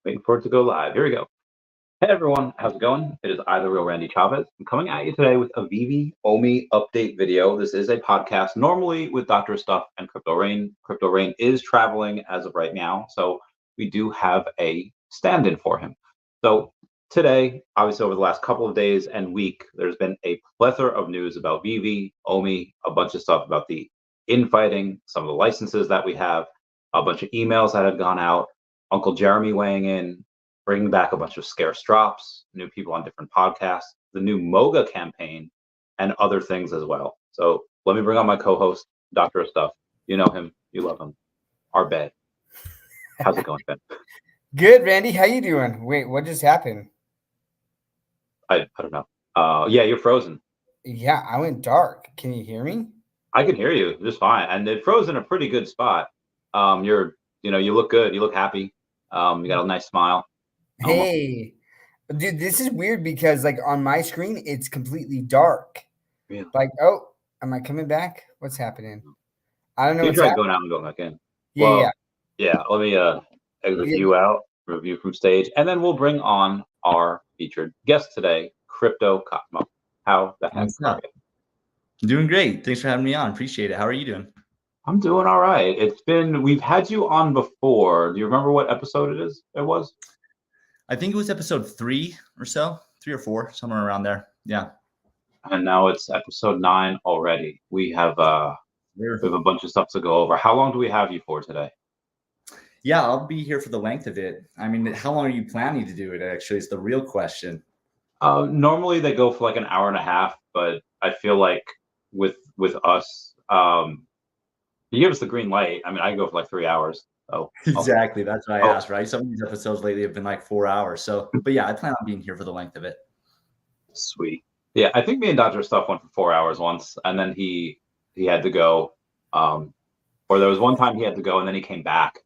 Waiting for it to go live. Here we go. Hey everyone, how's it going? It is I, the Real Randy Chavez. I'm coming at you today with a VeVe OMI update video. This is a podcast, normally with Dr. Stuff and Crypto Rain. Crypto Rain is traveling as of right now, so we do have a stand-in for him. So today, obviously over the last couple of days and week, there's been a plethora of news about VeVe, OMI, a bunch of stuff about the infighting, some of the licenses that we have, a bunch of emails that had gone out, Uncle Jeremy weighing in, bringing back a bunch of scarce drops, new people on different podcasts, the new M.O.G.A campaign, and other things as well. So let me bring on my co-host, Dr. Stuff. You know him, you love him. Our bed. How's it going, Ben? Good, Randy. How you doing? Wait, what just happened? I don't know. Yeah, you're frozen. Yeah, I went dark. Can you hear me? I can hear you just fine, and it froze in a pretty good spot. You look good. You look happy. You got a nice smile. Hey, dude, this is weird because like on my screen, it's completely dark. Really? Like, oh, am I coming back? What's happening? I don't know. You What's try happening. going out and going back in. Yeah. Let me exit you out, review from stage, and then we'll bring on our featured guest today, Crypto Cosmo. How the heck are you? Doing great. Thanks for having me on. Appreciate it. How are you doing? I'm doing all right. We've had you on before. Do you remember what episode it was? I think it was episode 3 or so, 3 or 4, somewhere around there. Yeah. And now it's episode 9 already. We have a bunch of stuff to go over. How long do we have you for today? Yeah, I'll be here for the length of it. I mean, how long are you planning to do it? Actually, is the real question. Normally they go for like an hour and a half, but I feel like with us, you give us the green light. I mean, I can go for like 3 hours. So exactly. That's what I asked, right? Some of these episodes lately have been like 4 hours. So, but yeah, I plan on being here for the length of it. Sweet. Yeah, I think me and Dr. Stuff went for 4 hours once, and then he had to go. Or there was one time he had to go, and then he came back,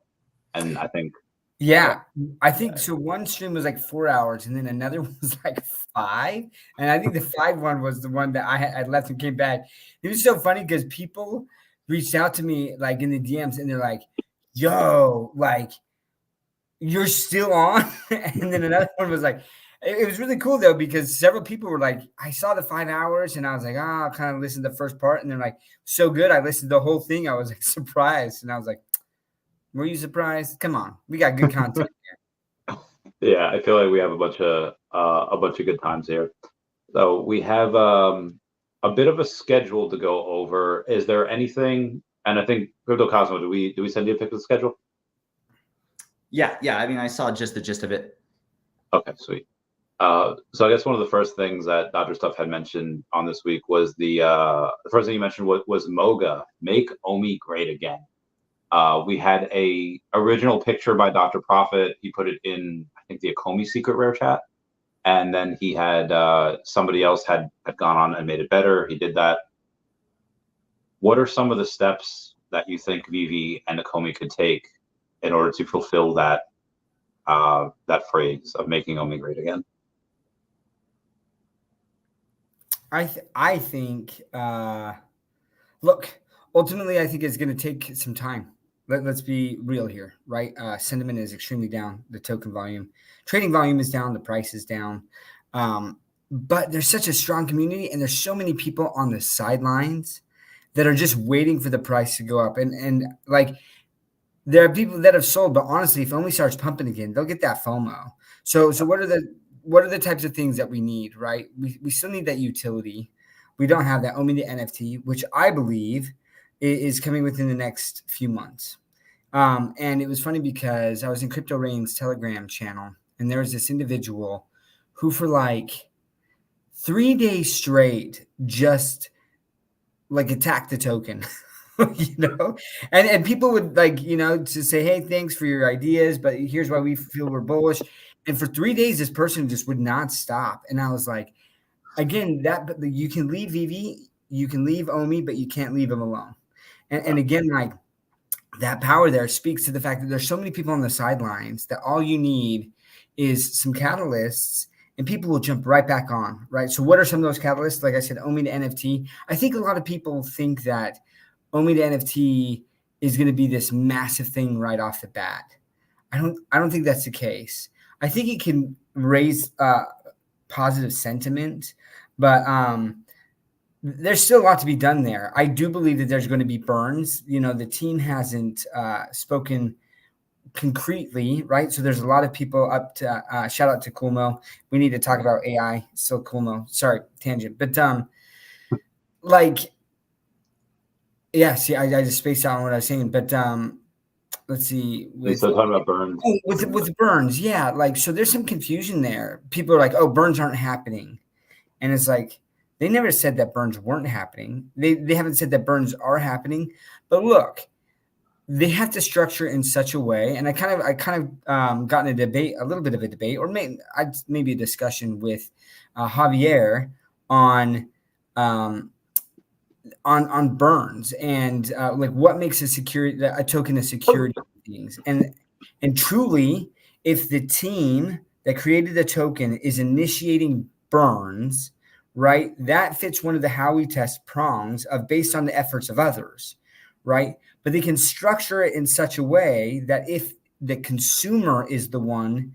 and I think. Yeah, I think so. One stream was like 4 hours, and then another was like 5. And I think the 5 one was the one that I left and came back. It was so funny because people reached out to me like in the DMs, and they're like, yo, like, you're still on? And then another one was like, it was really cool though, because several people were like, I saw the 5 hours and I was like, I'll kind of listen to the first part. And they're like, so good. I listened to the whole thing. I was like surprised. And I was like, were you surprised? Come on. We got good content here. Yeah, I feel like we have a bunch of good times here. So we have a bit of a schedule to go over. Is there anything? And I think Crypto Cosmo, do we send you a pic of the schedule? Yeah. I mean, I saw just the gist of it. Okay, sweet. So I guess one of the first things that Dr. Stuff had mentioned on this week was the first thing you mentioned was M.O.G.A, Make OMI Great Again. We had a original picture by Dr. Profit. He put it in, I think, the Ecomi secret rare chat. And then he had somebody else had gone on and made it better. He did that. What are some of the steps that you think VeVe and Ecomi could take in order to fulfill that phrase of making OMI great again? I think, look, ultimately, I think it's going to take some time. Let's be real here, right? Sentiment is extremely down. The token volume, trading volume is down. The price is down. But there's such a strong community, and there's so many people on the sidelines that are just waiting for the price to go up. And like, there are people that have sold, but honestly, if OMI starts pumping again, they'll get that FOMO. So what are the types of things that we need, right? We still need that utility. We don't have that OMI to NFT, which I believe is coming within the next few months. And it was funny because I was in Crypto Rain's Telegram channel, and there was this individual who for like 3 days straight just like attacked the token. And people would like, to say, hey, thanks for your ideas, but here's why we feel we're bullish. And for 3 days, this person just would not stop. And I was like, again, you can leave VeVe, you can leave OMI, but you can't leave them alone. And again, like that power there speaks to the fact that there's so many people on the sidelines that all you need is some catalysts and people will jump right back on, right? So what are some of those catalysts? Like I said, OMI to NFT. I think a lot of people think that OMI to NFT is going to be this massive thing right off the bat. I don't think that's the case. I think it can raise positive sentiment, but there's still a lot to be done there. I do believe that there's going to be burns. The team hasn't spoken concretely, right? So there's a lot of people up to shout out to Kulmo. We need to talk about AI. So Kulmo, sorry, tangent, but yeah. See, I just spaced out on what I was saying, but let's see. So talking about burns. With burns, yeah. So there's some confusion there. People are like, "Oh, burns aren't happening," and it's like they never said that burns weren't happening. They haven't said that burns are happening. But look, they have to structure in such a way, and I kind of got in a little bit of a debate, or maybe a discussion with Javier on burns and what makes a token a security things, and truly, if the team that created the token is initiating burns, right, that fits one of the Howey test prongs of based on the efforts of others, right? But they can structure it in such a way that if the consumer is the one,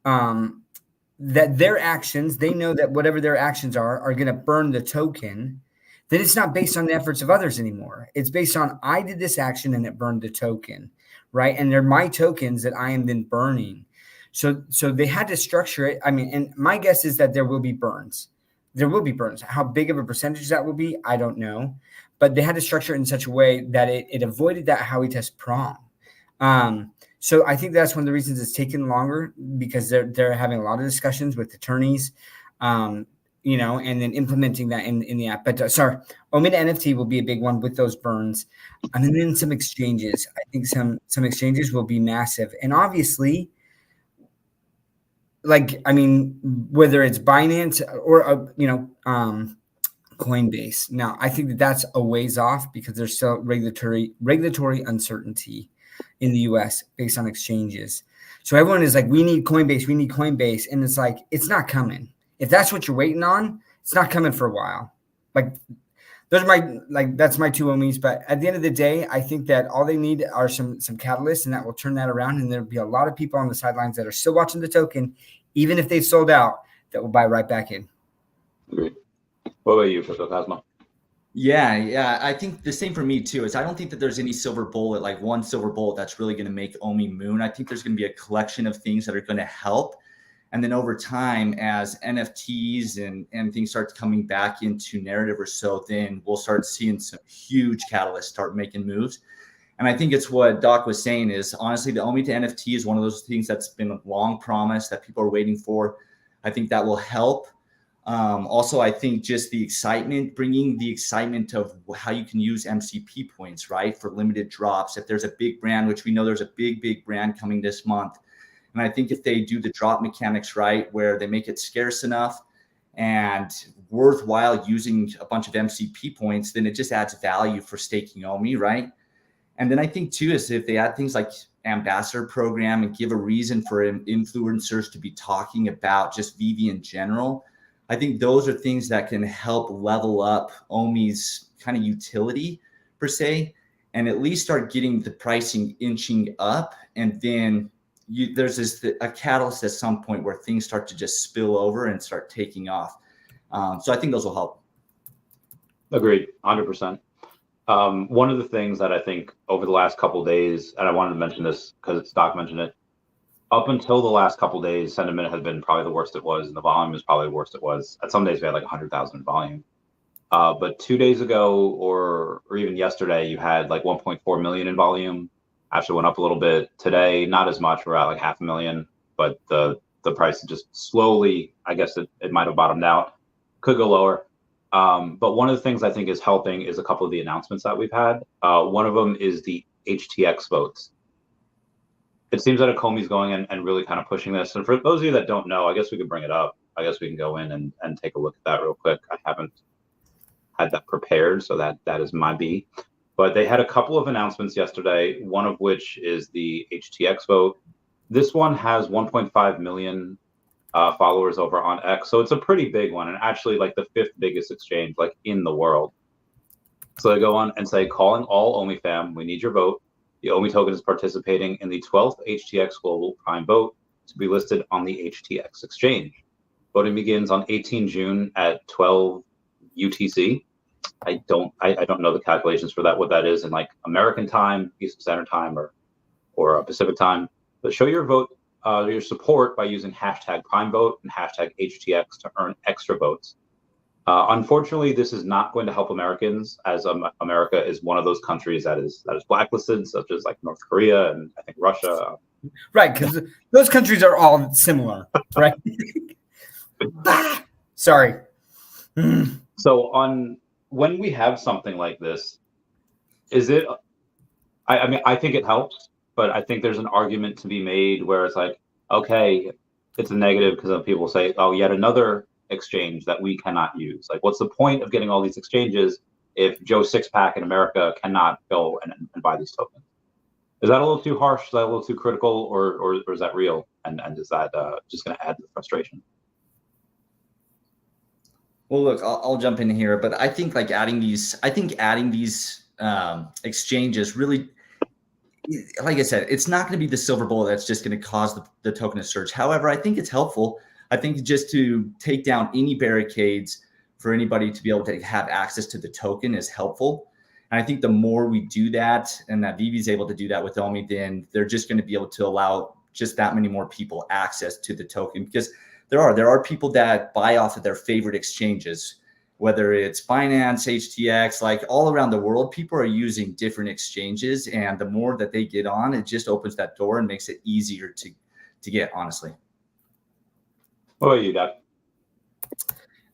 that their actions, they know that whatever their actions are going to burn the token, then it's not based on the efforts of others anymore. It's based on I did this action and it burned the token, right? And they're my tokens that I am then burning. So they had to structure it. I mean, and my guess is that there will be burns. There will be burns. How big of a percentage that will be, I don't know. But they had to structure it in such a way that it avoided that Howey test prong. So I think that's one of the reasons it's taken longer, because they're having a lot of discussions with attorneys, and then implementing that in the app. But OMI to NFT will be a big one with those burns. And then some exchanges. I think some exchanges will be massive. And obviously, whether it's Binance or, Coinbase. Now, I think that's a ways off because there's still regulatory uncertainty in the US based on exchanges. So everyone is like, we need Coinbase. And it's like, it's not coming. If that's what you're waiting on, it's not coming for a while. That's my two OMIs. But at the end of the day, I think that all they need are some catalysts, and that will turn that around. And there'll be a lot of people on the sidelines that are still watching the token, even if they've sold out, that will buy right back in. Agreed. What about you, Crypto Cosmo? Yeah. I think the same for me too. I don't think that there's any silver bullet, like one silver bullet that's really going to make OMI moon. I think there's going to be a collection of things that are going to help. And then over time, as NFTs and things start coming back into narrative or so, then we'll start seeing some huge catalysts start making moves. And I think it's what Doc was saying is, honestly, the OMI to NFT is one of those things that's been long promised that people are waiting for. I think that will help. Also, I think just bringing the excitement of how you can use MCP points, right, for limited drops. If there's a big brand, which we know there's a big brand coming this month. And I think if they do the drop mechanics right, where they make it scarce enough and worthwhile using a bunch of MCP points, then it just adds value for staking OMI, right? And then I think too, is if they add things like ambassador program and give a reason for influencers to be talking about just VeVe in general, I think those are things that can help level up OMI's kind of utility per se, and at least start getting the pricing inching up. And then there's a catalyst at some point where things start to just spill over and start taking off. So I think those will help. Agreed, 100%. One of the things that I think over the last couple of days, and I wanted to mention this because Doc mentioned it, up until the last couple of days, sentiment has been probably the worst it was, and the volume is probably the worst it was. At some days, we had like 100,000 volume. But 2 days ago, or even yesterday, you had like 1.4 million in volume. Actually went up a little bit. Today, not as much. We're at like 500,000, but the price just slowly, I guess it might have bottomed out. Could go lower. But one of the things I think is helping is a couple of the announcements that we've had. One of them is the HTX votes. It seems that Ecomi is going and really kind of pushing this. And for those of you that don't know, I guess we could bring it up. I guess we can go in and take a look at that real quick. I haven't had that prepared, so that is my B. But they had a couple of announcements yesterday, one of which is the HTX vote. This one has 1.5 million followers over on X. So it's a pretty big one, and actually like the 5th biggest exchange like in the world. So they go on and say, calling all OMI fam, we need your vote. The OMI token is participating in the 12th HTX Global Prime Vote to be listed on the HTX exchange. Voting begins on 18 June at 12 UTC. I don't know the calculations for that, what that is in like American time, Eastern Standard Time, or Pacific time. But show your vote, your support by using hashtag Prime Vote and hashtag HTX to earn extra votes. Unfortunately, this is not going to help Americans, as America is one of those countries that is blacklisted, such as like North Korea and I think Russia. Right, because those countries are all similar, right? Sorry. So when we have something like this, is it? I mean, I think it helps, but I think there's an argument to be made where it's like, okay, it's a negative because people say, oh, yet another exchange that we cannot use. Like, what's the point of getting all these exchanges if Joe Sixpack in America cannot go and buy these tokens? Is that a little too harsh? Is that a little too critical, or is that real? And is that just going to add to the frustration? Well, look, I'll jump in here, but I think like adding these exchanges really, like I said, it's not going to be the silver bullet that's just going to cause the token to surge. However, I think it's helpful. I think just to take down any barricades for anybody to be able to have access to the token is helpful. And I think the more we do that, and that VeVe is able to do that with OMI, then they're just going to be able to allow just that many more people access to the token, because there are people that buy off of their favorite exchanges, whether it's Binance, HTX, like all around the world, people are using different exchanges. And the more that they get on, it just opens that door and makes it easier to get, honestly. What about you, Doc?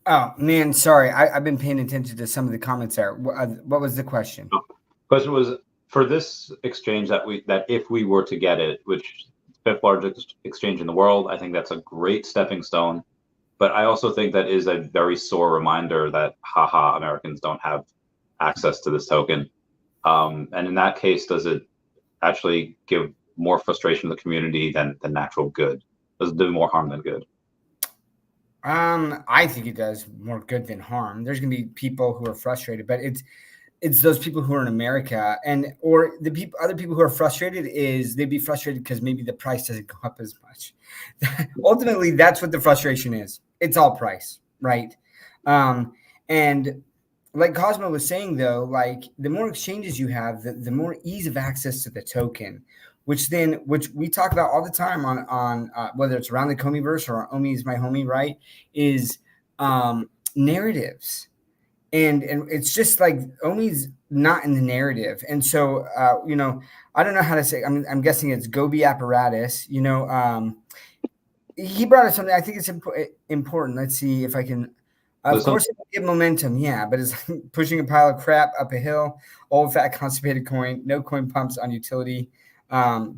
Oh, man, sorry. I've been paying attention to some of the comments there. What was the question? Question was, for this exchange that if we were to get it, which fifth largest exchange in the world, I think that's a great stepping stone. But I also think that is a very sore reminder that, haha, Americans don't have access to this token. And in that case, does it actually give more frustration to the community than natural good? Does it do more harm than good? I think it does more good than harm. There's going to be people who are frustrated, but it's those people who are in America, or the other people who are frustrated they'd be frustrated because maybe the price doesn't go up as much. Ultimately, that's what the frustration is. It's all price, right? And like Cosmo was saying, though, like the more exchanges you have, the more ease of access to the token, which we talk about all the time on whether it's around the Comiverse or OMI is my homie, right? Is narratives. And it's just like OMI's not in the narrative. And so, I don't know how to say, I'm guessing it's Gobi apparatus, he brought up something I think it's important. Let's see if I can, of course it will give momentum. Yeah. But it's like pushing a pile of crap up a hill, old fat constipated coin, no coin pumps on utility.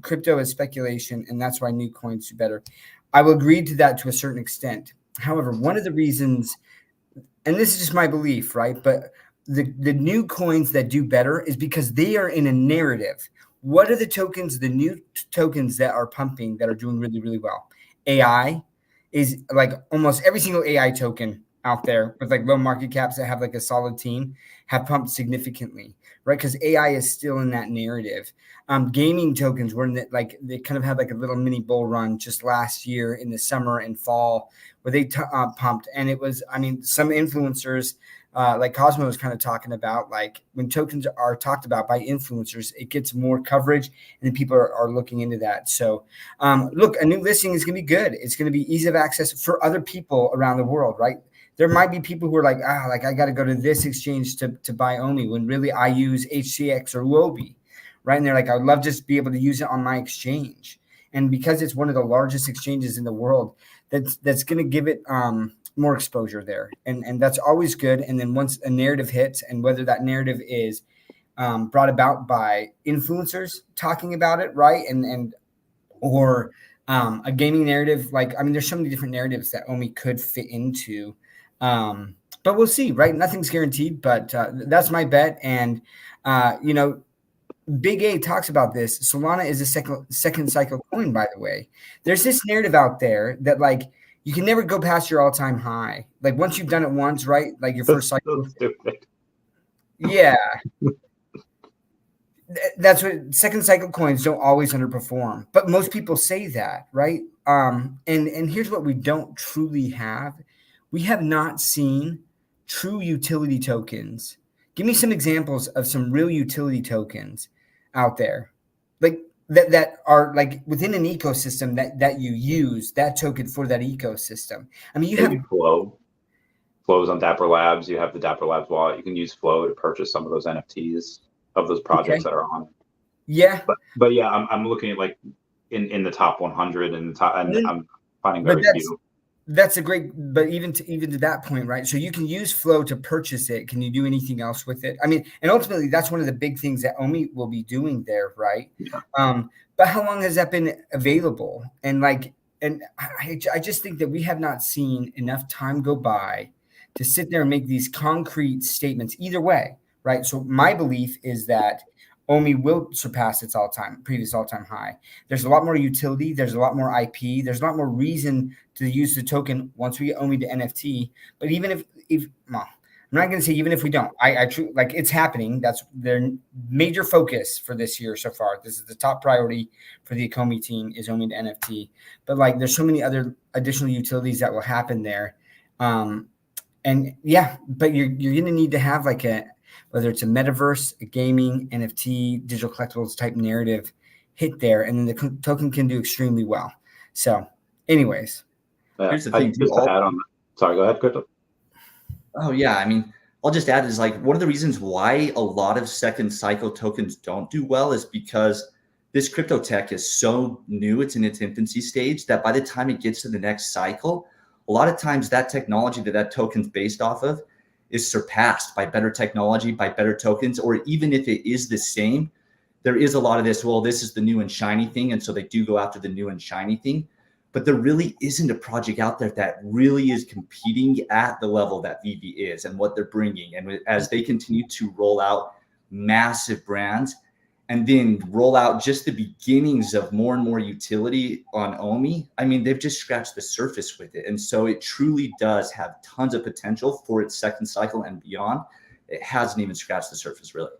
Crypto is speculation, and that's why new coins do better. I will agree to that to a certain extent. However, one of the reasons, and this is just my belief, right? But the new coins that do better is because they are in a narrative. What are the tokens, the new tokens that are pumping that are doing really, really well? AI is like almost every single AI token out there with like low market caps that have like a solid team have pumped significantly, right? Because AI is still in that narrative. Gaming tokens were in that, like they kind of had like a little mini bull run just last year in the summer and fall where they pumped. And it was, some influencers like Cosmo was kind of talking about, like when tokens are talked about by influencers, it gets more coverage and then people are looking into that. So look, a new listing is going to be good. It's going to be ease of access for other people around the world, right? There might be people who are like, I got to go to this exchange to buy OMI when really I use HCX or Wobi, right? And they're like, I would love just to be able to use it on my exchange. And because it's one of the largest exchanges in the world, that's going to give it more exposure there. And that's always good. And then once a narrative hits, and whether that narrative is brought about by influencers talking about it, right? Or a gaming narrative, there's so many different narratives that OMI could fit into. But we'll see, right? Nothing's guaranteed, but that's my bet. And, Big A talks about this. Solana is a second cycle coin, by the way. There's this narrative out there that like you can never go past your all-time high. Like once you've done it once, right? Like your first cycle. So stupid. Yeah. That's what second cycle coins don't always underperform, but most people say that, right? And here's what we don't truly have: we have not seen true utility tokens. Give me some examples of some real utility tokens out there, like that are like within an ecosystem that you use that token for that ecosystem. I mean, you Maybe have Flow. Flow's on Dapper Labs. You have the Dapper Labs wallet. You can use Flow to purchase some of those NFTs of those projects okay, that are on. yeah, But yeah, I'm looking at like in the top 100 and the top, and I'm finding but very few. that's a great, but even to that point, right? So you can use Flow to purchase it. Can you do anything else with it? I mean, and ultimately, that's one of the big things that OMI will be doing there, right? Yeah. But how long has that been available? And like, and I just think that we have not seen enough time go by to sit there and make these concrete statements either way, right? So my belief is that OMI will surpass its previous all-time high. There's a lot more utility. There's a lot more IP. There's a lot more reason to use the token once we get OMI to NFT. But even if well, I'm not going to say even if we don't, I truly like it's happening. That's their major focus for this year so far. This is the top priority for the Ecomi team is OMI to NFT. But like, there's so many other additional utilities that will happen there. And yeah, but you're going to need to have like whether it's a metaverse, a gaming, NFT, digital collectibles type narrative hit there, and then the token can do extremely well. So, anyways. Yeah. Here's the thing, just to add on that. Sorry, go ahead, Crypto. Oh yeah, I mean, I'll just add is like one of the reasons why a lot of second cycle tokens don't do well is because this crypto tech is so new, it's in its infancy stage, that by the time it gets to the next cycle, a lot of times that technology that token's based off of is surpassed by better technology, by better tokens, or even if it is the same, there is a lot of this, well, this is the new and shiny thing, and so they do go after the new and shiny thing. But there really isn't a project out there that really is competing at the level that VeVe is and what they're bringing. And as they continue to roll out massive brands and then roll out just the beginnings of more and more utility on OMI, I mean, they've just scratched the surface with it. And so it truly does have tons of potential for its second cycle and beyond. It hasn't even scratched the surface, really.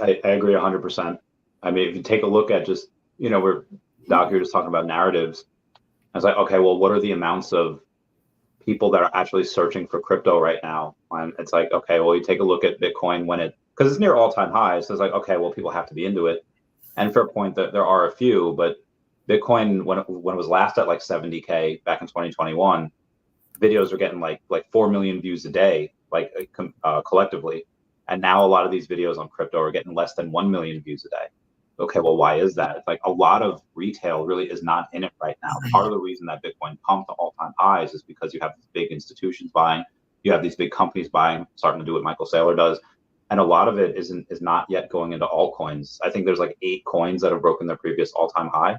I agree 100%. I mean, if you take a look at just, we're Doc, you're just talking about narratives. I was like, okay, well, what are the amounts of people that are actually searching for crypto right now? And it's like, okay, well, you take a look at Bitcoin because it's near all-time highs. So it's like, okay, well, people have to be into it. And fair point that there are a few, but Bitcoin, when it was last at like 70K back in 2021, videos were getting like 4 million views a day, collectively. And now a lot of these videos on crypto are getting less than 1 million views a day. Okay, well, why is that? It's like a lot of retail really is not in it right now. Part of the reason that Bitcoin pumped to all-time highs is because you have these big institutions buying, you have these big companies buying, starting to do what Michael Saylor does, and a lot of it is not yet going into altcoins. I think there's like 8 coins that have broken their previous all-time high,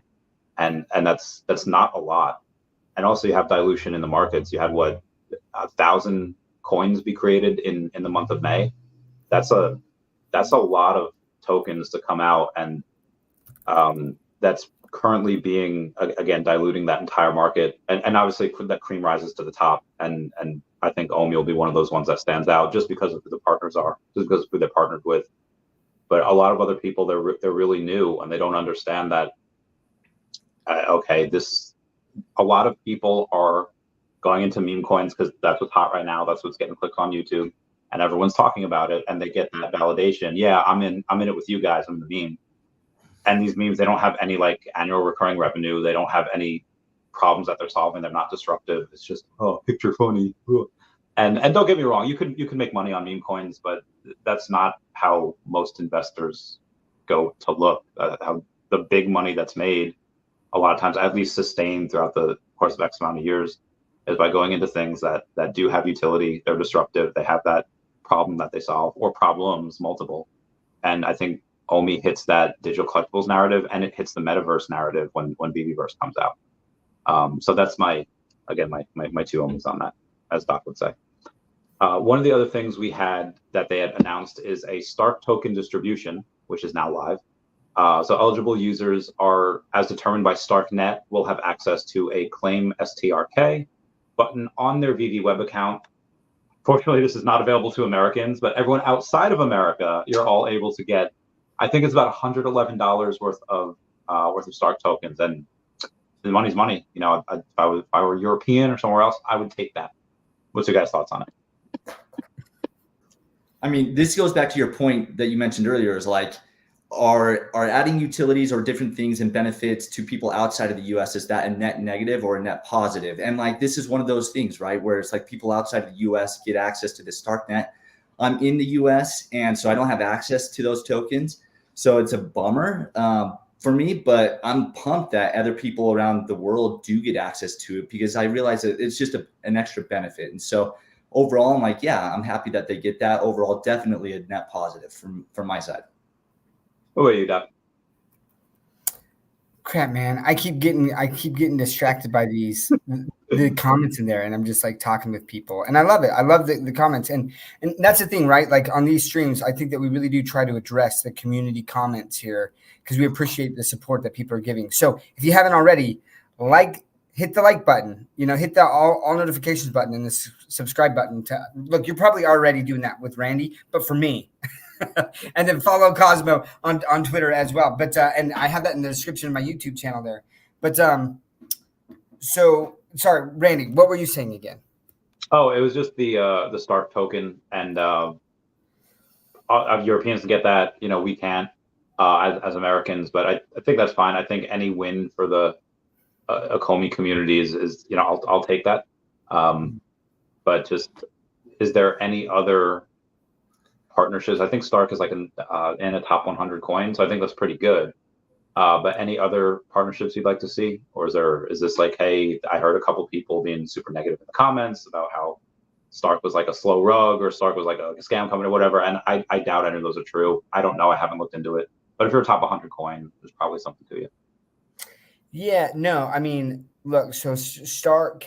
and that's not a lot. And also you have dilution in the markets. You had 1,000 coins be created in the month of May. That's a lot of tokens to come out, and that's currently being, again, diluting that entire market, and obviously that cream rises to the top, and I think OMI will be one of those ones that stands out just because of who the partners are, just because of who they're partnered with. But a lot of other people, they're really new and they don't understand that. Okay, a lot of people are going into meme coins because that's what's hot right now. That's what's getting clicked on YouTube, and everyone's talking about it, and they get that validation. Yeah, I'm in it with you guys. I'm the meme. And these memes, they don't have any like annual recurring revenue. They don't have any problems that they're solving. They're not disruptive. It's just, oh, picture funny. And don't get me wrong, you can make money on meme coins, but that's not how most investors go to look. How the big money that's made a lot of times, at least sustained throughout the course of X amount of years, is by going into things that do have utility. They're disruptive. They have that problem that they solve, or problems multiple. And I think OMI hits that digital collectibles narrative, and it hits the metaverse narrative when VeVeverse comes out. So that's my two OMIs on that, as Doc would say. One of the other things we had that they had announced is a STRK token distribution, which is now live. So eligible users are, as determined by STRKnet, will have access to a claim STRK button on their VeVe web account. Fortunately, this is not available to Americans, but everyone outside of America, you're all able to get I think it's about $111 worth of STRK tokens, and the money's money. You know, if I were European or somewhere else, I would take that. What's your guys' thoughts on it? I mean, this goes back to your point that you mentioned earlier, is like, are adding utilities or different things and benefits to people outside of the US, is that a net negative or a net positive? And like, this is one of those things, right, where it's like people outside of the US get access to the STRK net. I'm in the US, and so I don't have access to those tokens. So it's a bummer for me, but I'm pumped that other people around the world do get access to it, because I realize that it's just an extra benefit. And so overall, I'm like, yeah, I'm happy that they get that. Overall, definitely a net positive from my side. What about you, Doc? Crap, man. I keep getting distracted by the comments in there, and I'm just like talking with people, and I love it. I love the comments, and that's the thing, right? Like on these streams, I think that we really do try to address the community comments here, because we appreciate the support that people are giving. So if you haven't already, hit the like button, hit the all notifications button and the subscribe button. Look, you're probably already doing that with Randy, but for me. And then follow Cosmo on Twitter as well. But and I have that in the description of my YouTube channel there. But so sorry, Randy, what were you saying again? Oh, it was just the STRK token, and Europeans to get that, we can't as Americans, but I think that's fine. I think any win for the Ecomi communities is I'll take that. But just, is there any other partnerships? I think STRK is like in a top 100 coin, so I think that's pretty good. But any other partnerships you'd like to see, or is this like, hey, I heard a couple people being super negative in the comments about how STRK was like a slow rug, or STRK was like a scam company or whatever, and I doubt any of those are true. I don't know. I haven't looked into it. But if you're a top 100 coin, there's probably something to you. Yeah, no, I mean, look, so STRK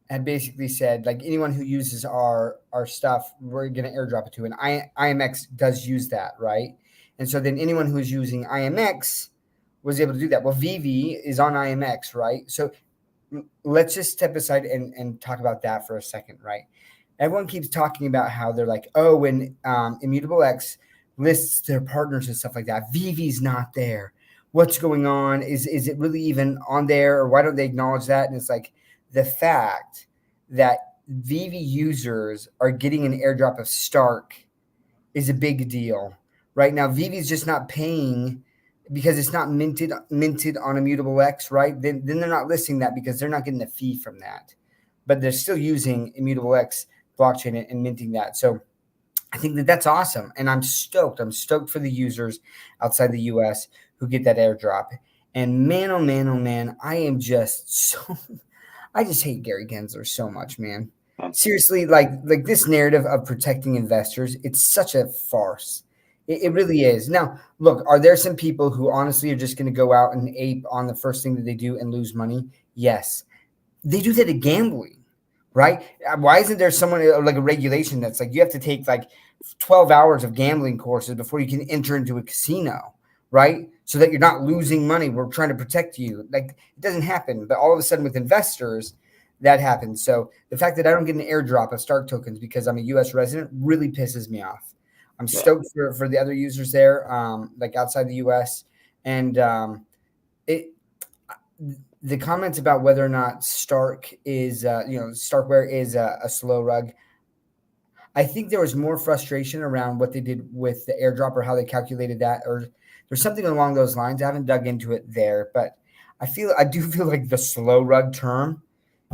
had basically said, like, anyone who uses our stuff, we're going to airdrop it to. And IMX does use that, right? And so then anyone who's using IMX was able to do that. Well, VeVe is on IMX, right? So let's just step aside and talk about that for a second, right? Everyone keeps talking about how they're like, oh, when Immutable X lists their partners and stuff like that, VeVe's not there. What's going on? Is it really even on there? Or why don't they acknowledge that? And it's like, the fact that VeVe users are getting an airdrop of STRK is a big deal. Right now, VeVe is just not paying because it's not minted on Immutable X, right? Then they're not listing that because they're not getting a fee from that. But they're still using Immutable X blockchain and minting that. So I think that's awesome. And I'm stoked. I'm stoked for the users outside the US who get that airdrop. And man, oh man, I am just so... I just hate Gary Gensler so much, man. Seriously, like this narrative of protecting investors, it's such a farce. It really is. Now, look, are there some people who honestly are just going to go out and ape on the first thing that they do and lose money? Yes. They do that at gambling, right? Why isn't there someone like a regulation that's like you have to take like 12 hours of gambling courses before you can enter into a casino, right? So that you're not losing money. We're trying to protect you. Like, it doesn't happen. But all of a sudden with investors, that happens. So the fact that I don't get an airdrop of STRK tokens because I'm a U.S. resident really pisses me off. I'm stoked for the other users there, like outside the U.S. And the comments about whether or not STRK is, STRKware is a slow rug. I think there was more frustration around what they did with the airdrop or how they calculated that, or there's something along those lines. I haven't dug into it there, but I do feel like the slow rug term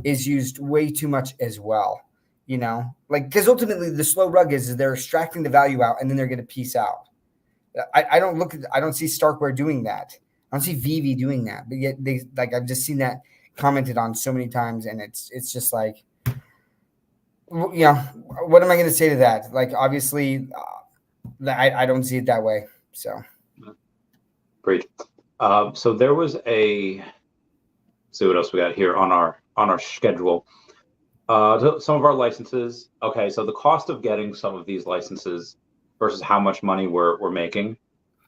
is used way too much as well. Because ultimately the slow rug is they're extracting the value out and then they're going to peace out. I don't see STRKware doing that. I don't see VeVe doing that, but yet I've just seen that commented on so many times, and it's just like, what am I going to say to that? Like, obviously, I don't see it that way. So. Great. So there was see what else we got here on our schedule. Some of our licenses. Okay, so the cost of getting some of these licenses versus how much money we're making,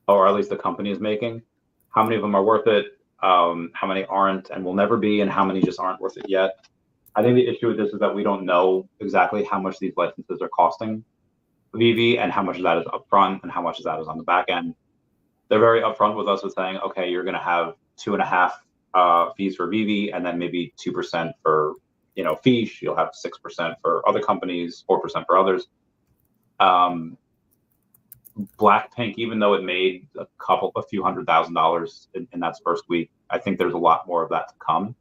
or at least the company is making. How many of them are worth it? How many aren't and will never be, and how many just aren't worth it yet? I think the issue with this is that we don't know exactly how much these licenses are costing. VeVe and how much of that is upfront and how much of that is on the back end. They're very upfront with us with saying, okay, you're going to have 2.5 fees for VeVe, and then maybe 2% for, Fiche. You'll have 6% for other companies, 4% for others. Blackpink, even though it made a few $100,000 in that first week, I think there's a lot more of that to come.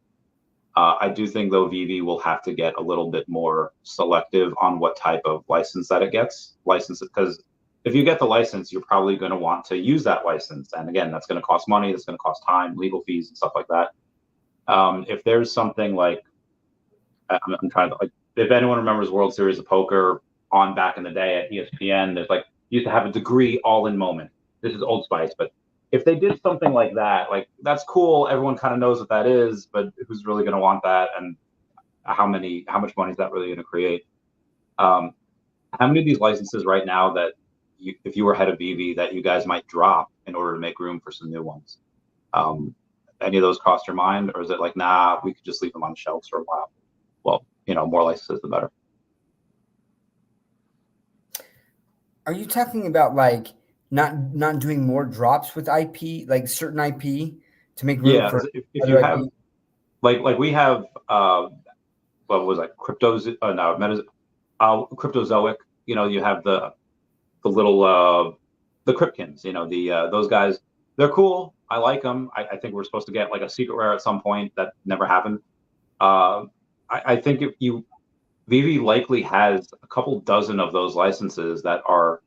I do think, though, VeVe will have to get a little bit more selective on what type of license that it gets. Because if you get the license, you're probably going to want to use that license. And again, that's going to cost money. That's going to cost time, legal fees, and stuff like that. If there's something like, I'm trying to, if anyone remembers World Series of Poker on back in the day at ESPN, there's you used to have a degree all-in moment. This is Old Spice, but if they did something like that, that's cool. Everyone kind of knows what that is, but who's really going to want that? And how much money is that really going to create? How many of these licenses right now that if you were head of VeVe that you guys might drop in order to make room for some new ones? Any of those cross your mind, or is it nah, we could just leave them on the shelves for a while? Well, more licenses, the better. Are you talking about not doing more drops with IP, certain IP to make room for? If you have IP? like we have what was Cryptozoic. You have the little the Cryptkins. Those guys. They're cool. I like them. I think we're supposed to get a secret rare at some point. That never happened. I think VeVe likely has a couple dozen of those licenses that are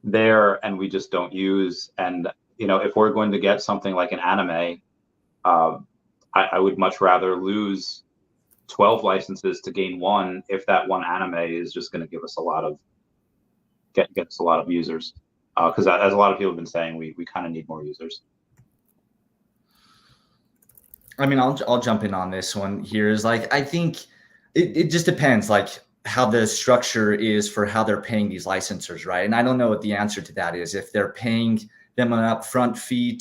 there and we just don't use. And, if we're going to get something like an anime, I would much rather lose 12 licenses to gain one if that one anime is just going to give us get us a lot of users. Because as a lot of people have been saying, we kind of need more users. I mean, I'll jump in on this one here. I think it just depends how the structure is for how they're paying these licensors, right? And I don't know what the answer to that is. If they're paying them an upfront fee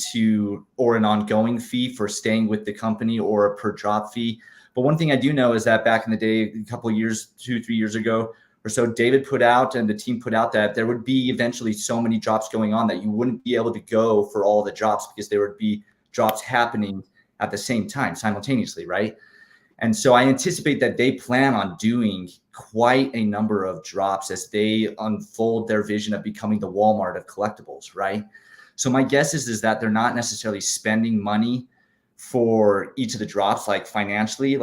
or an ongoing fee for staying with the company, or a per drop fee. But one thing I do know is that back in the day, a couple of years, 2-3 years ago or so, David put out and the team put out that there would be eventually so many drops going on that you wouldn't be able to go for all the drops because there would be drops happening at the same time, simultaneously, right? And so I anticipate that they plan on doing quite a number of drops as they unfold their vision of becoming the Walmart of collectibles, right? So my guess is that they're not necessarily spending money for each of the drops, financially.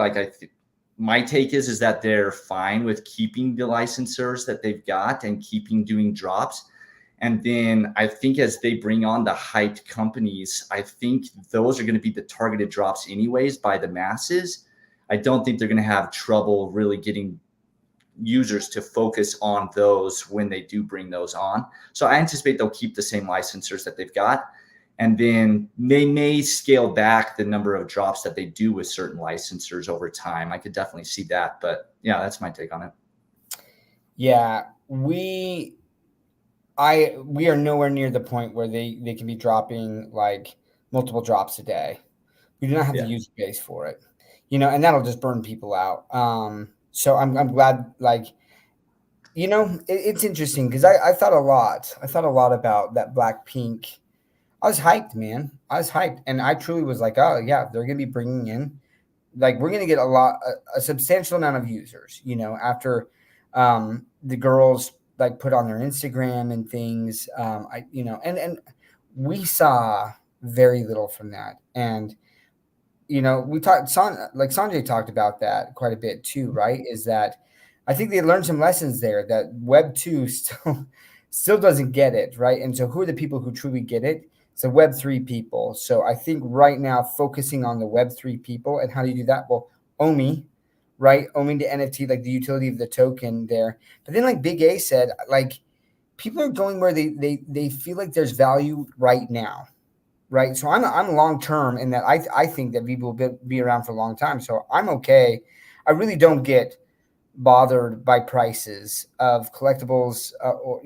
My take is that they're fine with keeping the licensors that they've got and keeping doing drops. And then I think as they bring on the hyped companies, I think those are going to be the targeted drops anyways by the masses. I don't think they're going to have trouble really getting users to focus on those when they do bring those on. So I anticipate they'll keep the same licensors that they've got. And then they may scale back the number of drops that they do with certain licensors over time. I could definitely see that. But yeah, that's my take on it. Yeah, we are nowhere near the point where they can be dropping multiple drops a day. We do not have the user base for it, and that'll just burn people out. So I'm glad, it's interesting because I thought a lot. I thought a lot about that Blackpink. I was hyped, man. I was hyped, and I truly was oh yeah, they're gonna be bringing in, we're gonna get a substantial amount of users. After the girls put on their Instagram and things. And we saw very little from that. And we talked, Sanjay talked about that quite a bit too, right? Is that I think they learned some lessons there that Web 2 still doesn't get it, right? And so who are the people who truly get it? It's the Web 3 people. So I think right now focusing on the Web 3 people, and how do you do that? Well, OMI, right? Owning the NFT, the utility of the token there. But then Big A said, people are going where they feel like there's value right now, right? So I'm long-term in that I think that VeVe will be around for a long time. So I'm okay. I really don't get bothered by prices of collectibles or,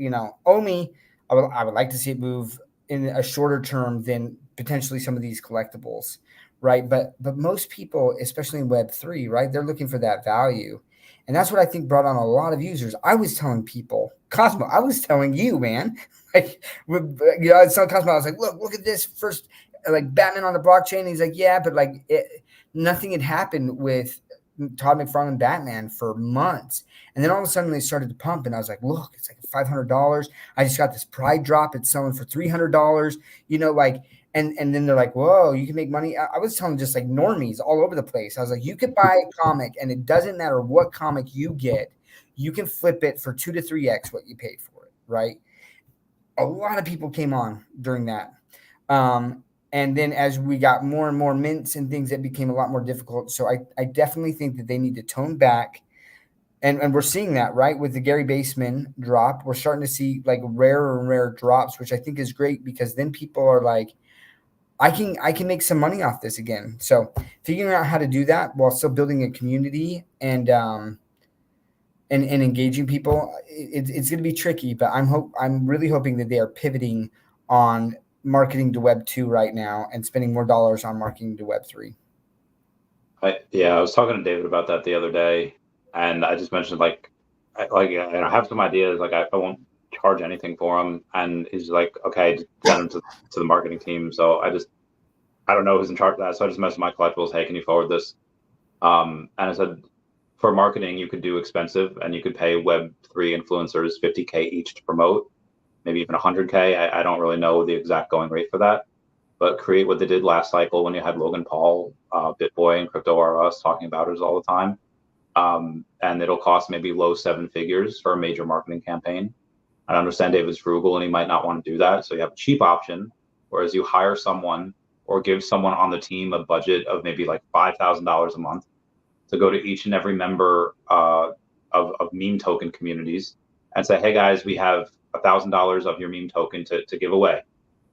OMI. I would like to see it move in a shorter term than potentially some of these collectibles. Right. But most people, especially in Web3, right, they're looking for that value. And that's what I think brought on a lot of users. I was telling people, Cosmo, I was telling you, man, like, I was telling Cosmo, I was like, look at this first, like Batman on the blockchain. He's like, yeah, but like nothing had happened with Todd McFarlane Batman for months. And then all of a sudden they started to pump, and I was like, look, it's like $500. I just got this pride drop. It's selling for $300, like, and then they're like, whoa, you can make money. I was telling just like normies all over the place. I was like, you could buy a comic, and it doesn't matter what comic you get, you can flip it for 2 to 3x what you paid for it, right? A lot of people came on during that. And then as we got more and more mints and things, it became a lot more difficult. So I definitely think that they need to tone back. And we're seeing that, right? With the Gary Baseman drop, we're starting to see like rarer and rarer drops, which I think is great, because then people are like, I can make some money off this again. So figuring out how to do that while still building a community and engaging people, it's going to be tricky. But I'm really hoping that they are pivoting on marketing to Web 2 right now and spending more dollars on marketing to Web 3. I was talking to David about that the other day, and I just mentioned I have some ideas. Like I won't charge anything for them, and he's like, okay, just send them to the marketing team. So I don't know who's in charge of that. So I just messaged my collectibles, hey, can you forward this? And I said, for marketing, you could do expensive, and you could pay Web3 influencers $50K each to promote, maybe even $100K. I don't really know the exact going rate for that, but create what they did last cycle when you had Logan Paul, BitBoy, and Crypto R Us talking about it all the time. And it'll cost maybe low 7 figures for a major marketing campaign. I understand David's frugal and he might not want to do that. So you have a cheap option, whereas you hire someone or give someone on the team a budget of maybe like $5,000 a month to go to each and every member of meme token communities and say, hey guys, we have $1,000 of your meme token to give away.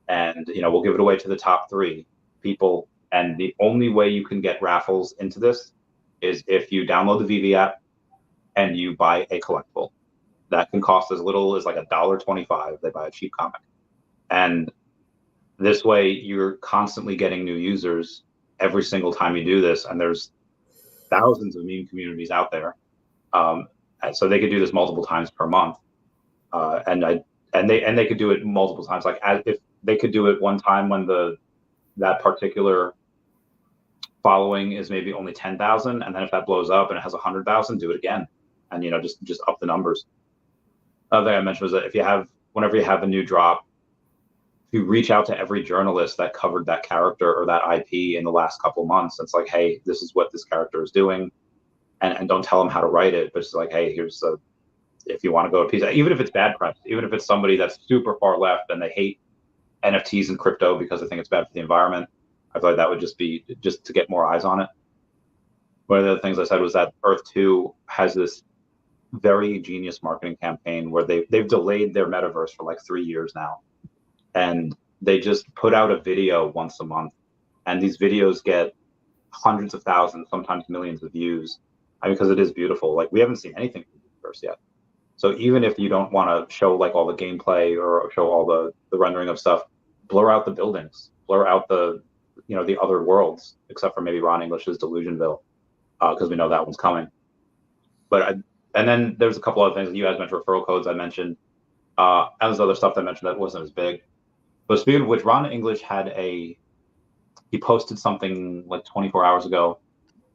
And we'll give it away to the top 3 people. And the only way you can get raffles into this is if you download the VeVe app and you buy a collectible. That can cost as little as like $1.25. They buy a cheap comic. And this way you're constantly getting new users every single time you do this. And there's thousands of meme communities out there. So they could do this multiple times per month. And they could do it multiple times. Like if they could do it one time when that particular following is maybe only 10,000, and then if that blows up and it has 100,000, do it again, and just up the numbers. Other thing I mentioned was that whenever you have a new drop, if you reach out to every journalist that covered that character or that IP in the last couple of months, it's like, hey, this is what this character is doing, and don't tell them how to write it, but just like, hey, here's if you want to go a piece, even if it's bad press, even if it's somebody that's super far left and they hate NFTs and crypto because they think it's bad for the environment, I feel like that would just be to get more eyes on it. One of the other things I said was that Earth 2 has this very genius marketing campaign where they've delayed their metaverse for like 3 years now. And they just put out a video once a month. And these videos get hundreds of thousands, sometimes millions of views. Because it is beautiful. Like, we haven't seen anything from the metaverse yet. So even if you don't want to show like all the gameplay or show all the rendering of stuff, blur out the buildings, blur out the other worlds, except for maybe Ron English's Delusionville, because we know that one's coming. And then there's a couple other things that you guys mentioned, referral codes I mentioned, and there's other stuff that I mentioned that wasn't as big. But speaking of which, Ron English he posted something like 24 hours ago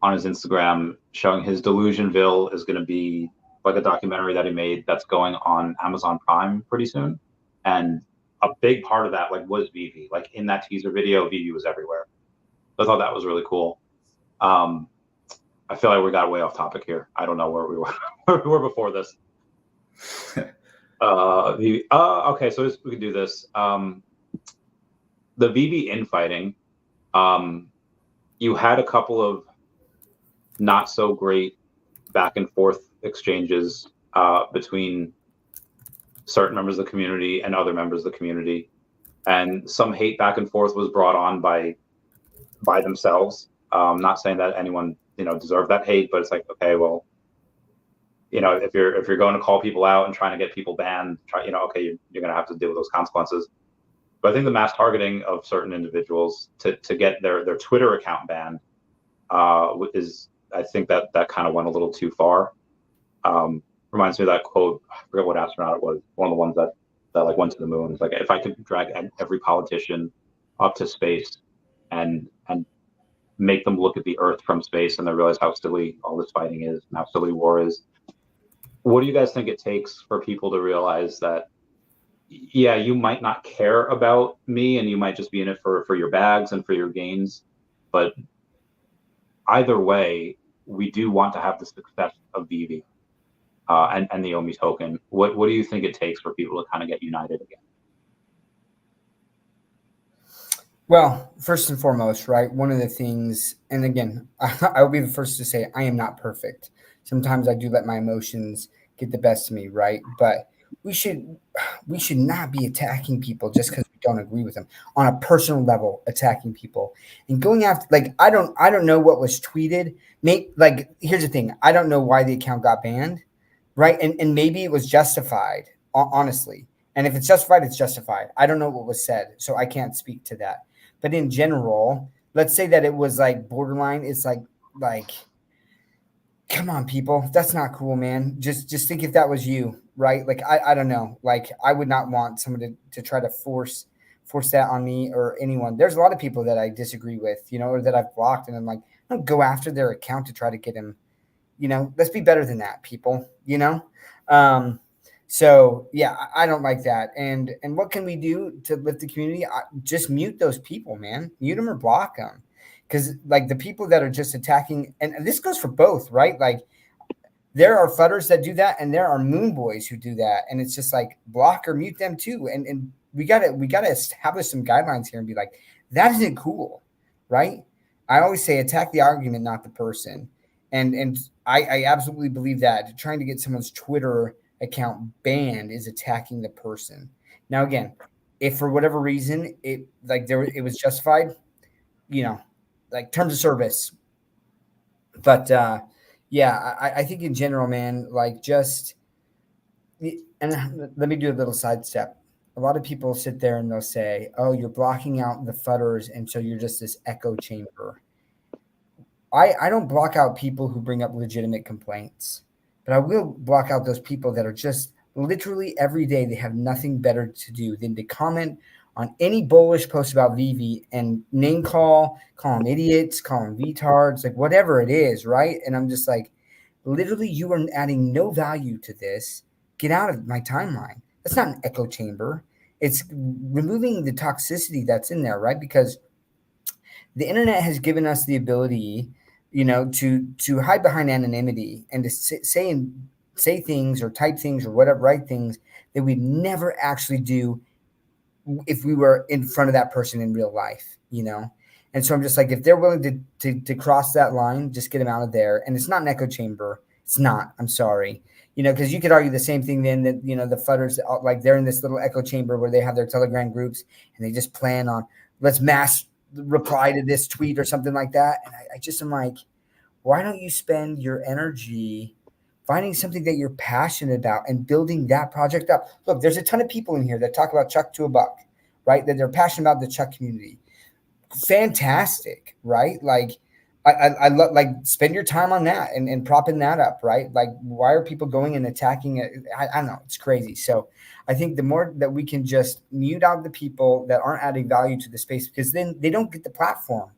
on his Instagram showing his Delusionville is going to be like a documentary that he made that's going on Amazon Prime pretty soon. And a big part of that was VeVe. Like in that teaser video, VeVe was everywhere. I thought that was really cool. I feel like we got way off topic here. I don't know where we were before this. Okay, so we can do this. The VeVe infighting, you had a couple of not so great back and forth exchanges between certain members of the community and other members of the community, and some hate back and forth was brought on by themselves. Not saying that anyone deserved that hate, but it's like, okay, well, if you're going to call people out and trying to get people banned, okay, you're going to have to deal with those consequences. But I think the mass targeting of certain individuals to get their Twitter account banned I think that kind of went a little too far. Reminds me of that quote. I forget what astronaut it was. One of the ones that like went to the moon. It's like, if I could drag every politician up to space and make them look at the Earth from space and they realize how silly all this fighting is and how silly war is. What do you guys think it takes for people to realize that, yeah, you might not care about me and you might just be in it for your bags and for your gains, but either way, we do want to have the success of VeVe and the OMI token. What do you think it takes for people to kind of get united again? Well, first and foremost, right, one of the things, and again, I will be the first to say I am not perfect. Sometimes I do let my emotions get the best of me, right? But we should not be attacking people just because we don't agree with them on a personal level, attacking people and going after, like, I don't know what was tweeted. Like, here's the thing, I don't know why the account got banned, right? And maybe it was justified, honestly. And if it's justified, it's justified. I don't know what was said, so I can't speak to that. But in general, let's say that it was like borderline. It's like, come on, people, that's not cool, man. Just think if that was you, right? Like, I don't know. Like, I would not want someone to try to force that on me or anyone. There's a lot of people that I disagree with, or that I've blocked, and I'm like, don't go after their account to try to get him. Let's be better than that, people. So yeah, I don't like that. And what can we do to lift the community? Just mute those people, man. Mute them or block them. Because like the people that are just attacking, and this goes for both, right? Like there are fudders that do that, and there are moon boys who do that. And it's just like block or mute them too. And we gotta establish some guidelines here and be like, that isn't cool, right? I always say attack the argument, not the person. And I absolutely believe that trying to get someone's Twitter account banned is attacking the person. Now, again, if for whatever reason it was justified, like terms of service. But yeah, I think in general, man, like and let me do a little sidestep. A lot of people sit there and they'll say, "Oh, you're blocking out the fudders, and so you're just this echo chamber." I don't block out people who bring up legitimate complaints, but I will block out those people that are just literally every day they have nothing better to do than to comment on any bullish post about VeVe and name call them idiots, call them retards, like whatever it is, right? And I'm just like, literally, you are adding no value to this. Get out of my timeline. That's not an echo chamber. It's removing the toxicity that's in there, right? Because the internet has given us the ability, to hide behind anonymity and to say things or type things or whatever, write things that we'd never actually do if we were in front of that person in real life, And so I'm just like, if they're willing to cross that line, just get them out of there. And it's not an echo chamber. It's not. I'm sorry. Because you could argue the same thing then that, the fudders, like they're in this little echo chamber where they have their Telegram groups and they just plan on, let's mass reply to this tweet or something like that. And I just am like, why don't you spend your energy finding something that you're passionate about and building that project up? Look, there's a ton of people in here that talk about Chuck to a buck, right? That they're passionate about the Chuck community. Fantastic, right? Like, I love, like, spend your time on that and propping that up, right? Like, why are people going and attacking it? I don't know. It's crazy. So I think the more that we can just mute out the people that aren't adding value to the space, because then they don't get the platform.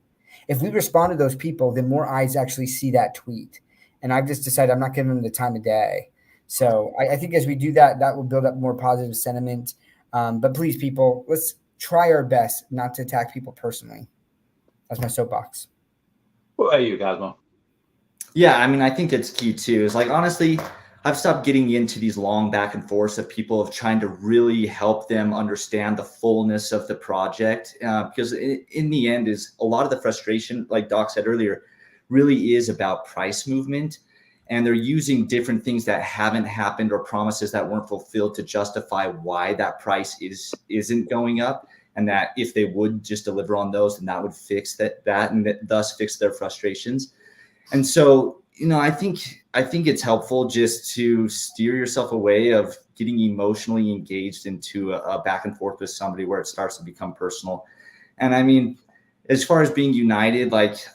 If we respond to those people, then more eyes actually see that tweet. And I've just decided I'm not giving them the time of day. So I think as we do that, that will build up more positive sentiment. But please, people, let's try our best not to attack people personally. That's my soapbox. What about you, Cosmo? Yeah, I mean, I think it's key too. Is like, honestly, I've stopped getting into these long back and forths of people of trying to really help them understand the fullness of the project. Because in the end, is a lot of the frustration, like Doc said earlier, really is about price movement. And they're using different things that haven't happened or promises that weren't fulfilled to justify why that price isn't going up. And that if they would just deliver on those, then that would fix that and thus fix their frustrations. And so, I think it's helpful just to steer yourself away of getting emotionally engaged into a back and forth with somebody where it starts to become personal. And I mean, as far as being united, like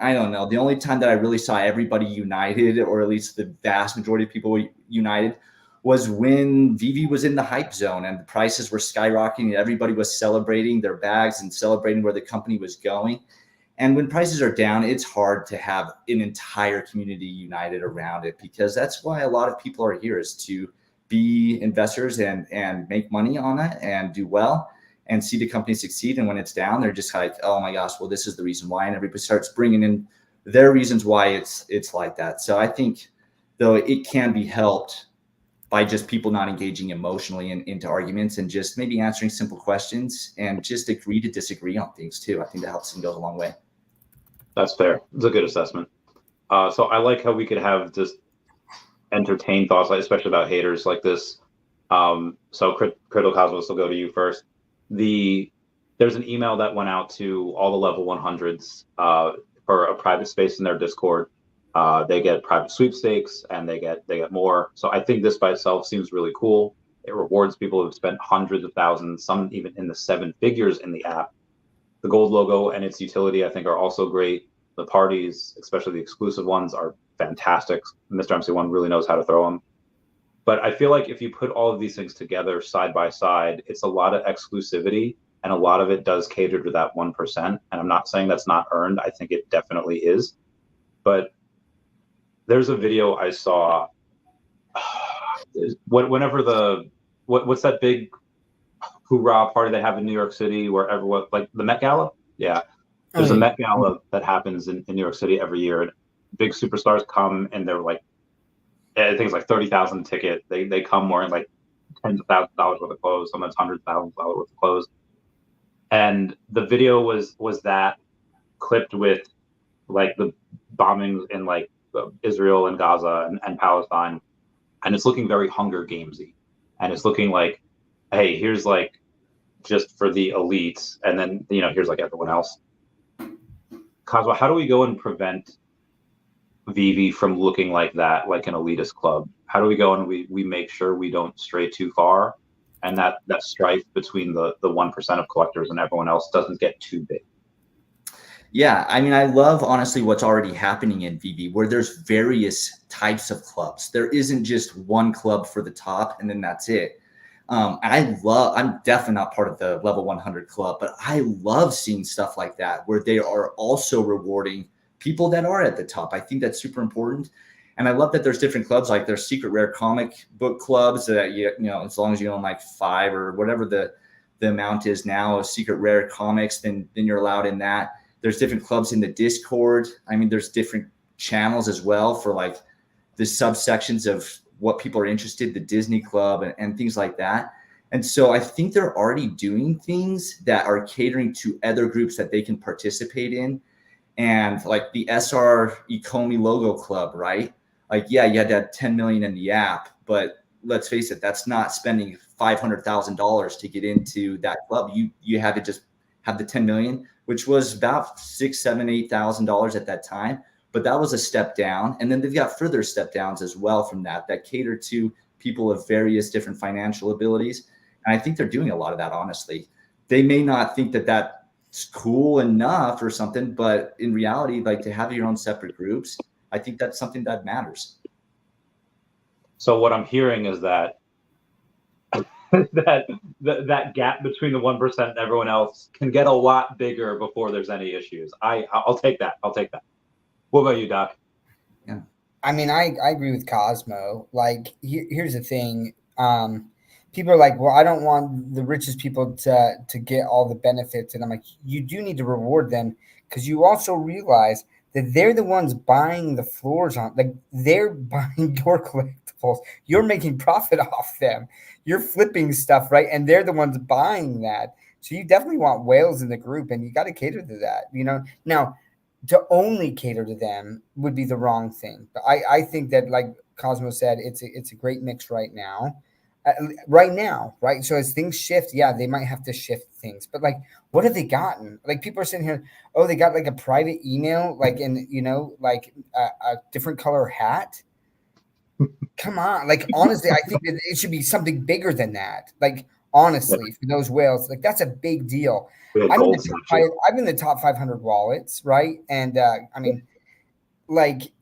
I don't know. The only time that I really saw everybody united, or at least the vast majority of people united, was when VeVe was in the hype zone and the prices were skyrocketing and everybody was celebrating their bags and celebrating where the company was going. And when prices are down, it's hard to have an entire community united around it, because that's why a lot of people are here, is to be investors and make money on it and do well and see the company succeed. And when it's down, they're just like, oh my gosh, well, this is the reason why. And everybody starts bringing in their reasons why it's like that. So I think, though, it can be helped by just people not engaging emotionally into arguments and just maybe answering simple questions and just agree to disagree on things too. I think that helps and goes a long way. That's fair. It's a good assessment. So I like how we could have just entertain thoughts, like, especially about haters like this. So Crypto Cosmo, will go to you first. There's an email that went out to all the level 100s for a private space in their Discord. They get private sweepstakes and they get more. So I think this by itself seems really cool. It rewards people who've spent hundreds of thousands, some even in the 7 figures in the app. The gold logo and its utility, I think, are also great. The parties, especially the exclusive ones, are fantastic. MrMC1 really knows how to throw them. But I feel like if you put all of these things together side by side, it's a lot of exclusivity, and a lot of it does cater to that 1%. And I'm not saying that's not earned. I think it definitely is. But there's a video I saw whenever what's that big hoorah party they have in New York City where everyone, like the Met Gala? Yeah. There's a Met Gala that happens in New York City every year. And big superstars come, and they're like, I think it's like 30,000 ticket. They come wearing like tens of thousands of dollars worth of clothes, sometimes $100,000 worth of clothes. And the video was that clipped with like the bombings in like Israel and Gaza and Palestine, and it's looking very Hunger Gamesy, and it's looking like, hey, here's like just for the elites, and then here's like everyone else. Cosmo, how do we go and prevent VeVe from looking like that, like an elitist club? How do we go and we make sure we don't stray too far, and that strife between the 1% of collectors and everyone else doesn't get too big? Yeah, I mean, I love, honestly, what's already happening in VeVe, where there's various types of clubs. There isn't just one club for the top and then that's it. I'm definitely not part of the level 100 club, but I love seeing stuff like that, where they are also rewarding people that are at the top. I think that's super important. And I love that there's different clubs, like there's secret rare comic book clubs that, as long as you own like 5 or whatever the amount is now of secret rare comics, then you're allowed in that. There's different clubs in the Discord. I mean, there's different channels as well for like the subsections of what people are interested, the Disney Club and things like that. And so I think they're already doing things that are catering to other groups that they can participate in. And like the SR Ecomi logo club, right? Like, yeah, you had to have 10 million in the app, but let's face it, that's not spending $500,000 to get into that club. You had to just have the 10 million, which was about $6,000, $7,000, $8,000 at that time. But that was a step down. And then they've got further step downs as well from that cater to people of various different financial abilities. And I think they're doing a lot of that, honestly. They may not think that that's cool enough or something, but in reality, like, to have your own separate groups, I think that's something that matters. So what I'm hearing is that that gap between the 1% and everyone else can get a lot bigger before there's any issues. I'll take that. What about you, Doc? Yeah, I mean, I agree with Cosmo. Like, here's the thing. People are like, well, I don't want the richest people to get all the benefits. And I'm like, you do need to reward them, because you also realize that they're the ones buying the floors on, like, they're buying your collectibles. You're making profit off them. You're flipping stuff, right? And they're the ones buying that. So you definitely want whales in the group, and you got to cater to that, Now, to only cater to them would be the wrong thing. But I think that, like Cosmo said, it's a great mix right now. Right? So as things shift, yeah, they might have to shift things. But like, what have they gotten? Like, people are sitting here, oh, they got like a private email, like like a different color hat. Come on, like, honestly, I think that it should be something bigger than that. Like, honestly, for those whales, like, that's a big deal. I'm in the top 500 wallets, right? And I mean, like,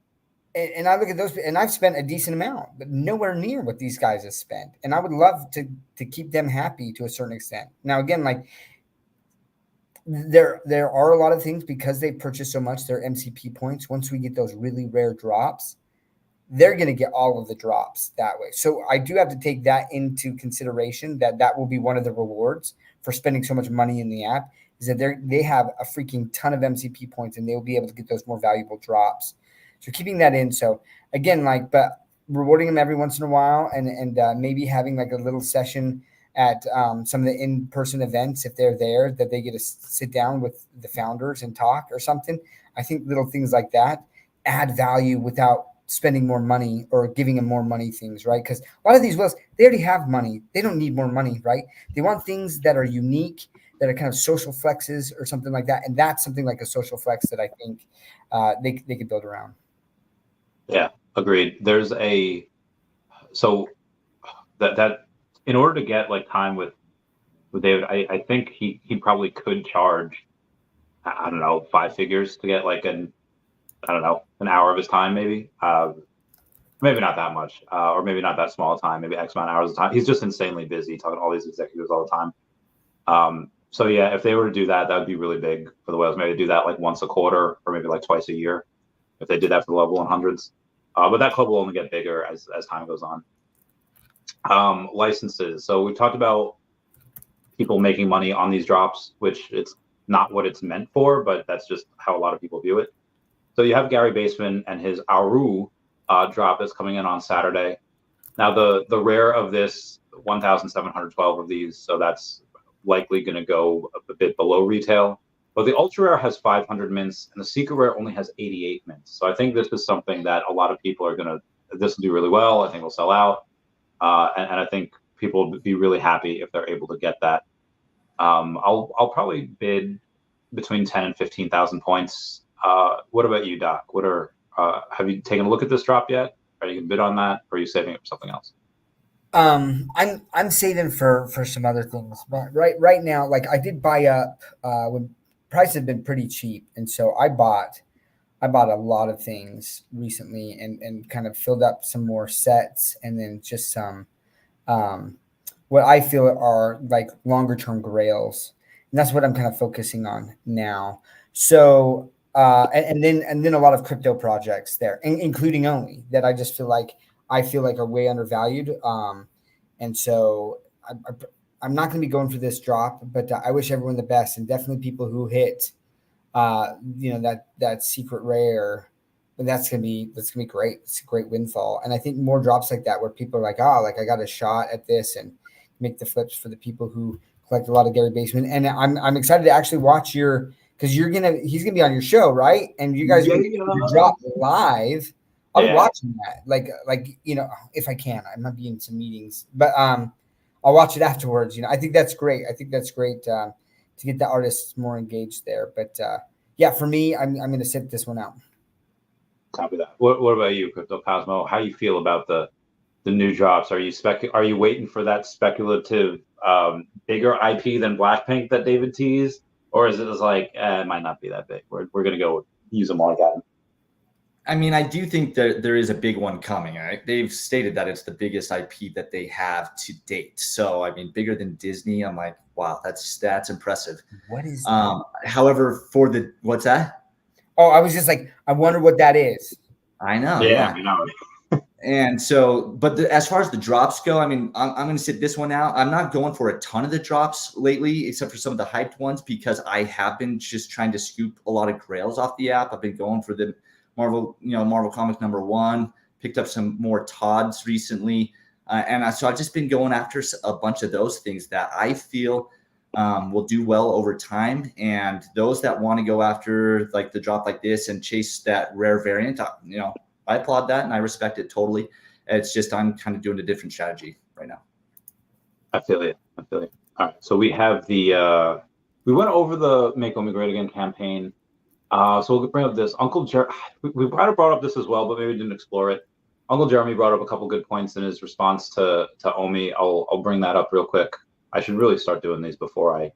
and I look at those, and I've spent a decent amount, but nowhere near what these guys have spent. And I would love to keep them happy to a certain extent. Now, again, like, there are a lot of things because they purchase so much, their MCP points. Once we get those really rare drops, they're going to get all of the drops that way. So I do have to take that into consideration, that will be one of the rewards for spending so much money in the app, is that they have a freaking ton of MCP points and they will be able to get those more valuable drops. So keeping that in. So again, like, but rewarding them every once in a while, and maybe having like a little session at some of the in-person events, if they're there, that they get to sit down with the founders and talk or something. I think little things like that add value without spending more money or giving them more money things, right? Because a lot of these whales, they already have money. They don't need more money, right? They want things that are unique, that are kind of social flexes or something like that. And that's something like a social flex that I think they could build around. Yeah, agreed. There's so that in order to get like time with David, I think he probably could charge, I don't know, 5 figures to get like an hour of his time, maybe. Maybe not that much, or maybe not that small a time, maybe X amount of hours of time. He's just insanely busy talking to all these executives all the time. So yeah, if they were to do that, that would be really big for the whales. Maybe do that like once a quarter or maybe like twice a year if they did that for the level 100s. But that club will only get bigger as time goes on. Licenses. So we talked about people making money on these drops, which it's not what it's meant for, but that's just how a lot of people view it. So you have Gary Baseman and his Aru drop that's coming in on Saturday. Now the rare of this 1,712 of these, so that's likely going to go a bit below retail. But the ultra rare has 500 mints, and the secret rare only has 88 mints. So I think this is something that a lot of people are this will do really well. I think it'll sell out, and I think people will be really happy if they're able to get that. I'll probably bid between 10 and 15,000 points. What about you, Doc? Have you taken a look at this drop yet? Are you going to bid on that, or are you saving it for something else? I'm saving for some other things, but right now, like, I did buy up when prices have been pretty cheap, and so I bought a lot of things recently and kind of filled up some more sets, and then just some what I feel are like longer term grails, and that's what I'm kind of focusing on now. So and then a lot of crypto projects there, including OMI, that I just feel like are way undervalued. And so I'm not going to be going for this drop, but I wish everyone the best, and definitely people who hit, that secret rare. That's gonna be great. It's a great windfall, and I think more drops like that where people are like, I got a shot at this, and make the flips for the people who collect a lot of Gary Baseman. And I'm excited to actually watch because he's gonna be on your show, right? And you guys are gonna drop live. I'll be watching that, like if I can. I might be in some meetings, but I'll watch it afterwards. I think that's great. I think that's great to get the artists more engaged there. But yeah, for me, I'm going to sit this one out. Copy that. What about you, Crypto Cosmo? How you feel about the new drops? Are you waiting for that speculative bigger IP than Blackpink that David teased, or is it just like it might not be that big? We're going to go use them all again. I mean, I do think that there is a big one coming. Right? They've stated that it's the biggest IP that they have to date. So, I mean, bigger than Disney. I'm like, wow, that's impressive. What is that? However, what's that? Oh, I was just like, I wonder what that is. I know. Yeah. I know. And so, but as far as the drops go, I mean, I'm going to sit this one out. I'm not going for a ton of the drops lately, except for some of the hyped ones, because I have been just trying to scoop a lot of grails off the app. I've been going for the Marvel Comics #1, picked up some more Todds recently. So I've just been going after a bunch of those things that I feel will do well over time. And those that want to go after like the drop like this and chase that rare variant, I applaud that and I respect it totally. It's just I'm kind of doing a different strategy right now. I feel you. All right. So we have we went over the Make OMI Great Again campaign. So we'll bring up this. Uncle Jeremy, we might have brought up this as well, but maybe we didn't explore it. Uncle Jeremy brought up a couple good points in his response to OMI. I'll bring that up real quick. I should really start doing these before I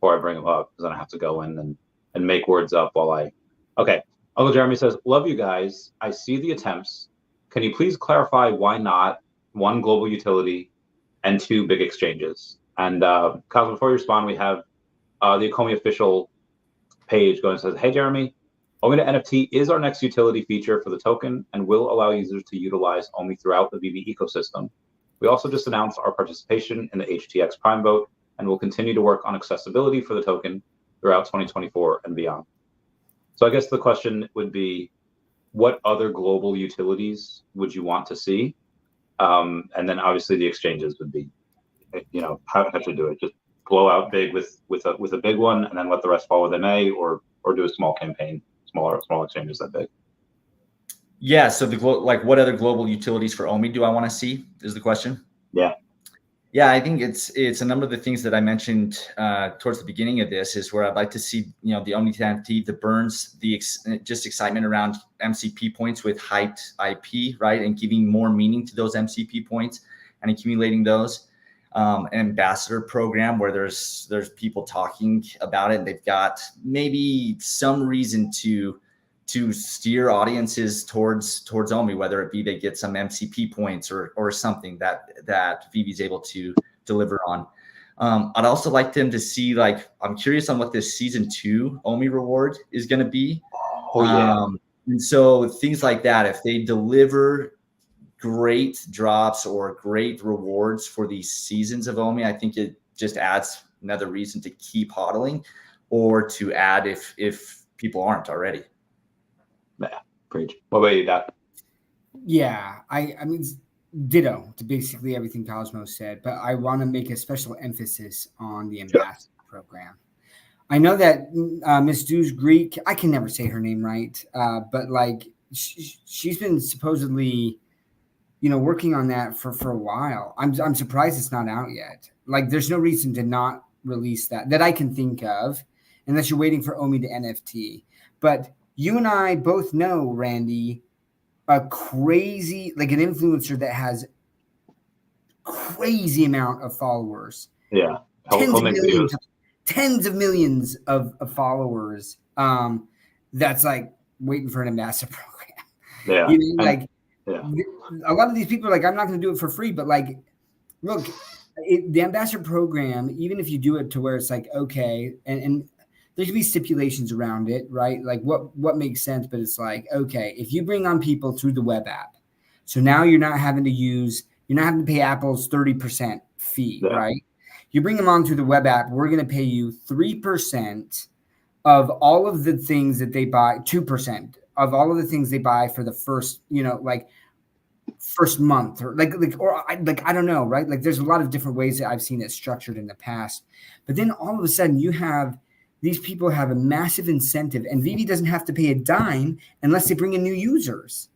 before I bring him up, because then I have to go in and make words up while I. Okay. Uncle Jeremy says, "Love you guys. I see the attempts. Can you please clarify why not one global utility and two big exchanges?" And Cosmo, before you respond, we have the Ecomi official page going and says, "Hey Jeremy, OMI to NFT is our next utility feature for the token and will allow users to utilize OMI throughout the VeVe ecosystem. We also just announced our participation in the HTX Prime vote and will continue to work on accessibility for the token throughout 2024 and beyond." So I guess the question would be, what other global utilities would you want to see? And then obviously the exchanges would be, how to do it. Just blow out big with a big one, and then let the rest follow they may, or do a small campaign, small exchanges that big. Yeah. So what other global utilities for OMI do I want to see is the question? Yeah. Yeah, I think it's a number of the things that I mentioned towards the beginning of this is where I'd like to see, the OMI to NFT, the burns, just excitement around MCP points with hyped IP, right? And giving more meaning to those MCP points and accumulating those. An ambassador program where there's people talking about it and they've got maybe some reason to steer audiences towards OMI, whether it be they get some MCP points or something that VeVe is able to deliver on. I'd also like them to see, I'm curious on what this season 2 OMI reward is going to be. Oh yeah. And so things like that, if they deliver great drops or great rewards for these seasons of OMI, I think it just adds another reason to keep hodling or to add if people aren't already. Yeah, preach. What about you, Doc? Yeah, I mean, ditto to basically everything Cosmo said, but I want to make a special emphasis on the ambassador program. I know that Miss Du's Greek, I can never say her name right, but she's been supposedly, working on that for a while. I'm surprised it's not out yet. There's no reason to not release that I can think of, unless you're waiting for OMI to NFT. But you and I both know, Randy, a crazy, an influencer that has crazy amount of followers. Yeah. Tens of millions of followers. That's waiting for an ambassador program. Yeah. A lot of these people are I'm not going to do it for free, but look, the ambassador program, even if you do it to where it's okay, and there can be stipulations around it, right? What makes sense, but it's okay, if you bring on people through the web app, so now you're not having to pay Apple's 30% fee, right? You bring them on through the web app, we're going to pay you 3% of all of the things that they buy, 2% of all of the things they buy for the first, first month, or I don't know, right? There's a lot of different ways that I've seen it structured in the past, but then all of a sudden you have these people have a massive incentive, and VeVe doesn't have to pay a dime unless they bring in new users,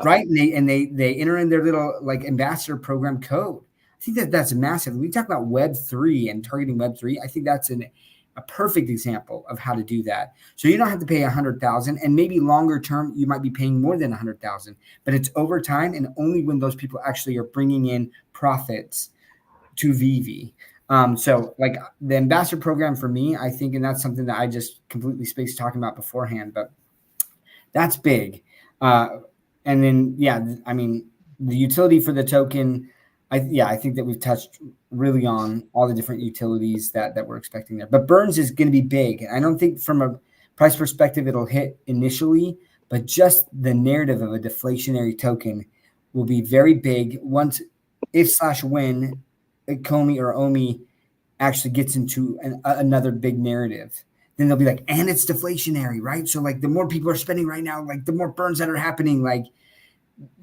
right? And they enter in their little ambassador program code. I think that's massive. We talk about Web3 and targeting Web3. I think that's a perfect example of how to do that. So you don't have to pay $100,000, and maybe longer term you might be paying more than $100,000, but it's over time and only when those people actually are bringing in profits to VeVe. So the ambassador program for me, I think, and that's something that I just completely spaced talking about beforehand, but that's big. And then, I mean, the utility for the token, I think that we've touched really on all the different utilities that we're expecting there. But Burns is going to be big. I don't think from a price perspective it'll hit initially, but just the narrative of a deflationary token will be very big once, if/when Ecomi or OMI actually gets into another big narrative. Then they'll be and it's deflationary, right? So the more people are spending right now, the more burns that are happening,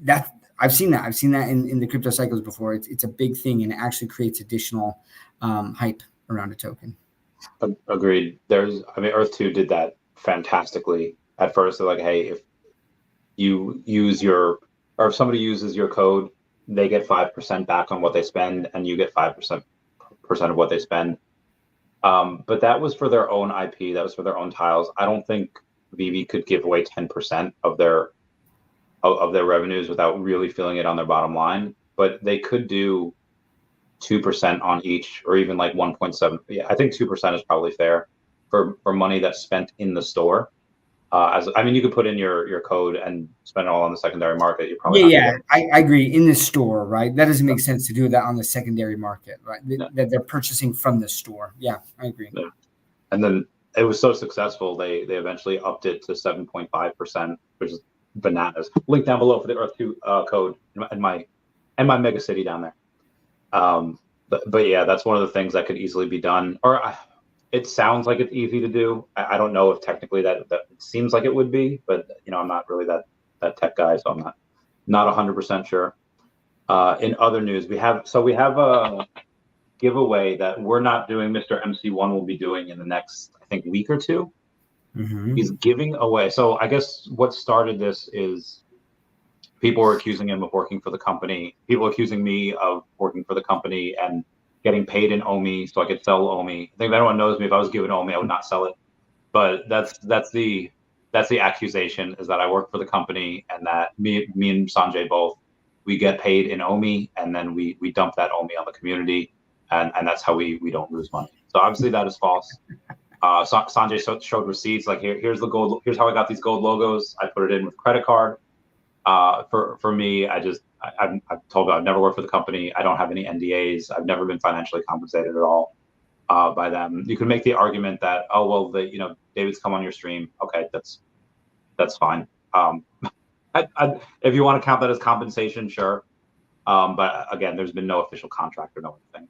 that. I've seen that in the crypto cycles before. It's a big thing, and it actually creates additional hype around a token. Agreed. Earth 2 did that fantastically. At first, they're hey, if you use if somebody uses your code, they get 5% back on what they spend, and you get 5% of what they spend. But that was for their own IP. That was for their own tiles. I don't think VeVe could give away 10% of their revenues without really feeling it on their bottom line. But they could do 2% on each, or even like 1.7. Yeah, I think 2% is probably fair for money that's spent in the store. I mean, you could put in your code and spend it all on the secondary market. You're probably not Yeah, gonna I agree. In the store, right? That doesn't make sense to do that on the secondary market, right? Yeah. That they're purchasing from the store. Yeah, I agree. Yeah. And then it was so successful, they eventually upped it to 7.5%, which is bananas. Link down below for the Earth2 code in my mega city down there. But yeah, that's one of the things that could easily be done. It sounds like it's easy to do. I don't know if technically that it seems like it would be, but I'm not really that tech guy, so I'm not 100% sure. In other news, we have a giveaway that we're not doing. MrMC1 will be doing in the next, I think, week or two. Mm-hmm. He's giving away. So I guess what started this is people were accusing him of working for the company. People accusing me of working for the company and getting paid in OMI so I could sell OMI. I think if anyone knows me, if I was given OMI, I would not sell it. But that's the accusation, is that I work for the company and that me and Sanjay both, we get paid in OMI and then we dump that OMI on the community, and that's how we don't lose money. So obviously that is false. Sanjay showed receipts, like here's the gold, here's how I got these gold logos. I put it in with credit card. For me, I've told you I've never worked for the company. I don't have any NDAs. I've never been financially compensated at all by them. You can make the argument that, oh well, David's come on your stream. Okay, that's fine. If you want to count that as compensation, sure. But again, there's been no official contract or no anything.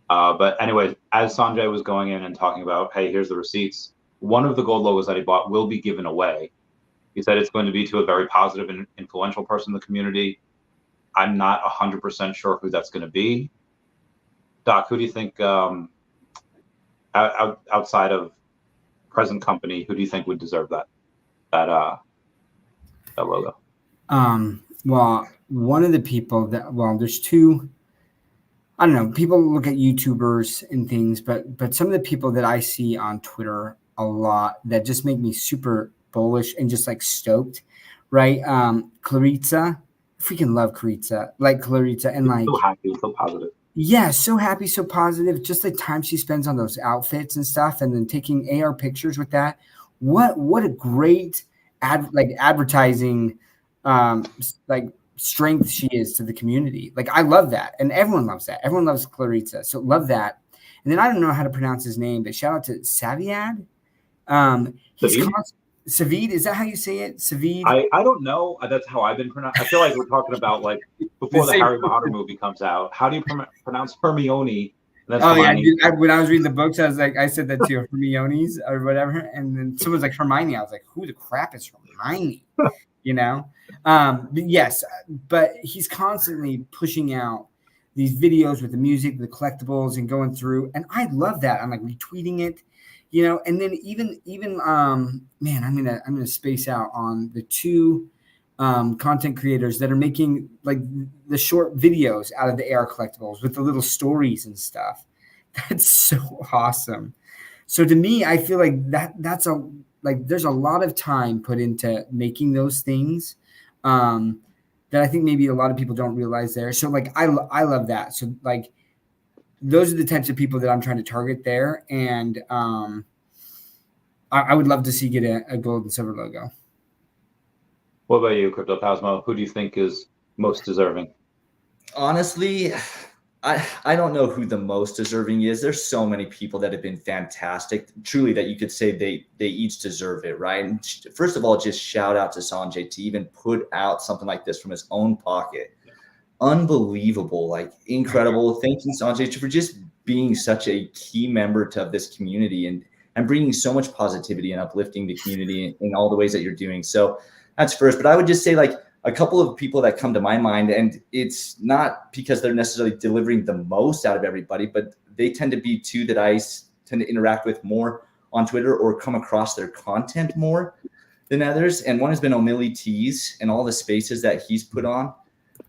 But anyways, as Sanjay was going in and talking about, hey, here's the receipts, one of the gold logos that he bought will be given away. He said it's going to be to a very positive and influential person in the community. I'm not 100% sure who that's going to be. Doc, who do you think, outside of present company, who do you think would deserve that logo? Well, one of the people there's two. I don't know. People look at YouTubers and things, but some of the people that I see on Twitter a lot that just make me super bullish and just like stoked, right? Clarita, freaking love Clarita, and like so happy, so positive. Yeah, so happy, so positive. Just the time she spends on those outfits and stuff, and then taking AR pictures with that. What a great advertising, strength she is to the community. Like, I love that, and everyone loves that. Everyone loves Clarita, so love that. And then I don't know how to pronounce his name, but shout out to Saviad. He's Savid, is that how you say it? Savid? I don't know. That's how I've been pronounced. I feel like we're talking about like before the Harry Potter movie comes out. How do you pronounce Hermione? Yeah, dude, when I was reading the books, I was like, I said that too, Hermione's or whatever, and then someone's like Hermione. I was like, who the crap is Hermione? Yes, but he's constantly pushing out these videos with the music, the collectibles, and going through, and I love that. I'm like retweeting it. And then even man, I'm gonna space out on the two content creators that are making like the short videos out of the AR collectibles with the little stories and stuff. That's so awesome. So to me, I feel like there's a lot of time put into making those things that I think maybe a lot of people don't realize there. So like I love that. So like, those are the types of people that I'm trying to target there. And I would love to see get a gold and silver logo. What about you, Crypto Cosmo? Who do you think is most deserving? Honestly, I don't know who the most deserving is. There's so many people that have been fantastic, truly, that you could say they each deserve it, right? And first of all, just shout out to Sanjay to even put out something like this from his own pocket. Unbelievable, like incredible. Thank you, Sanjay, for just being such a key member of this community and bringing so much positivity and uplifting the community in all the ways that you're doing. So that's first. But I would just say like a couple of people that come to my mind, and it's not because they're necessarily delivering the most out of everybody, but they tend to be two that I tend to interact with more on Twitter or come across their content more than others. And one has been O'Malley Tees and all the spaces that he's put on.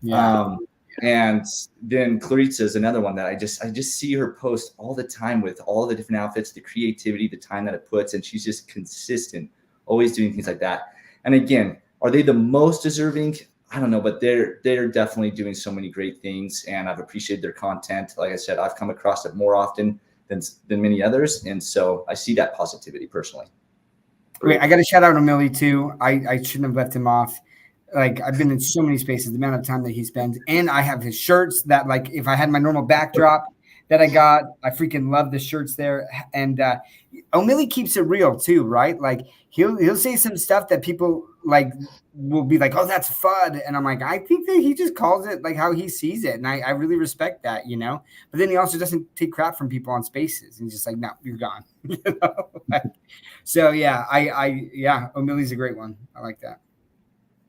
Yeah. And then Clarita is another one that I just see her post all the time with all the different outfits, the creativity, the time that it puts, and she's just consistent, always doing things like that. And again, are they the most deserving? I don't know, but they're definitely doing so many great things, and I've appreciated their content. Like I said, I've come across it more often than many others, and so I see that positivity personally. Wait, I got to shout out to Millie too. I shouldn't have left him off. Like, I've been in so many spaces, the amount of time that he spends, and I have his shirts that, like, if I had my normal backdrop that I got, I freaking love the shirts there. And O'Malley keeps it real too, right? Like, he'll say some stuff that people like will be like, oh, that's FUD. And I'm like, I think that he just calls it like how he sees it. And I really respect that, you know? But then he also doesn't take crap from people on spaces. And he's just like, no, you're gone. You know? Like, so yeah, yeah, O'Malley's a great one. I like that.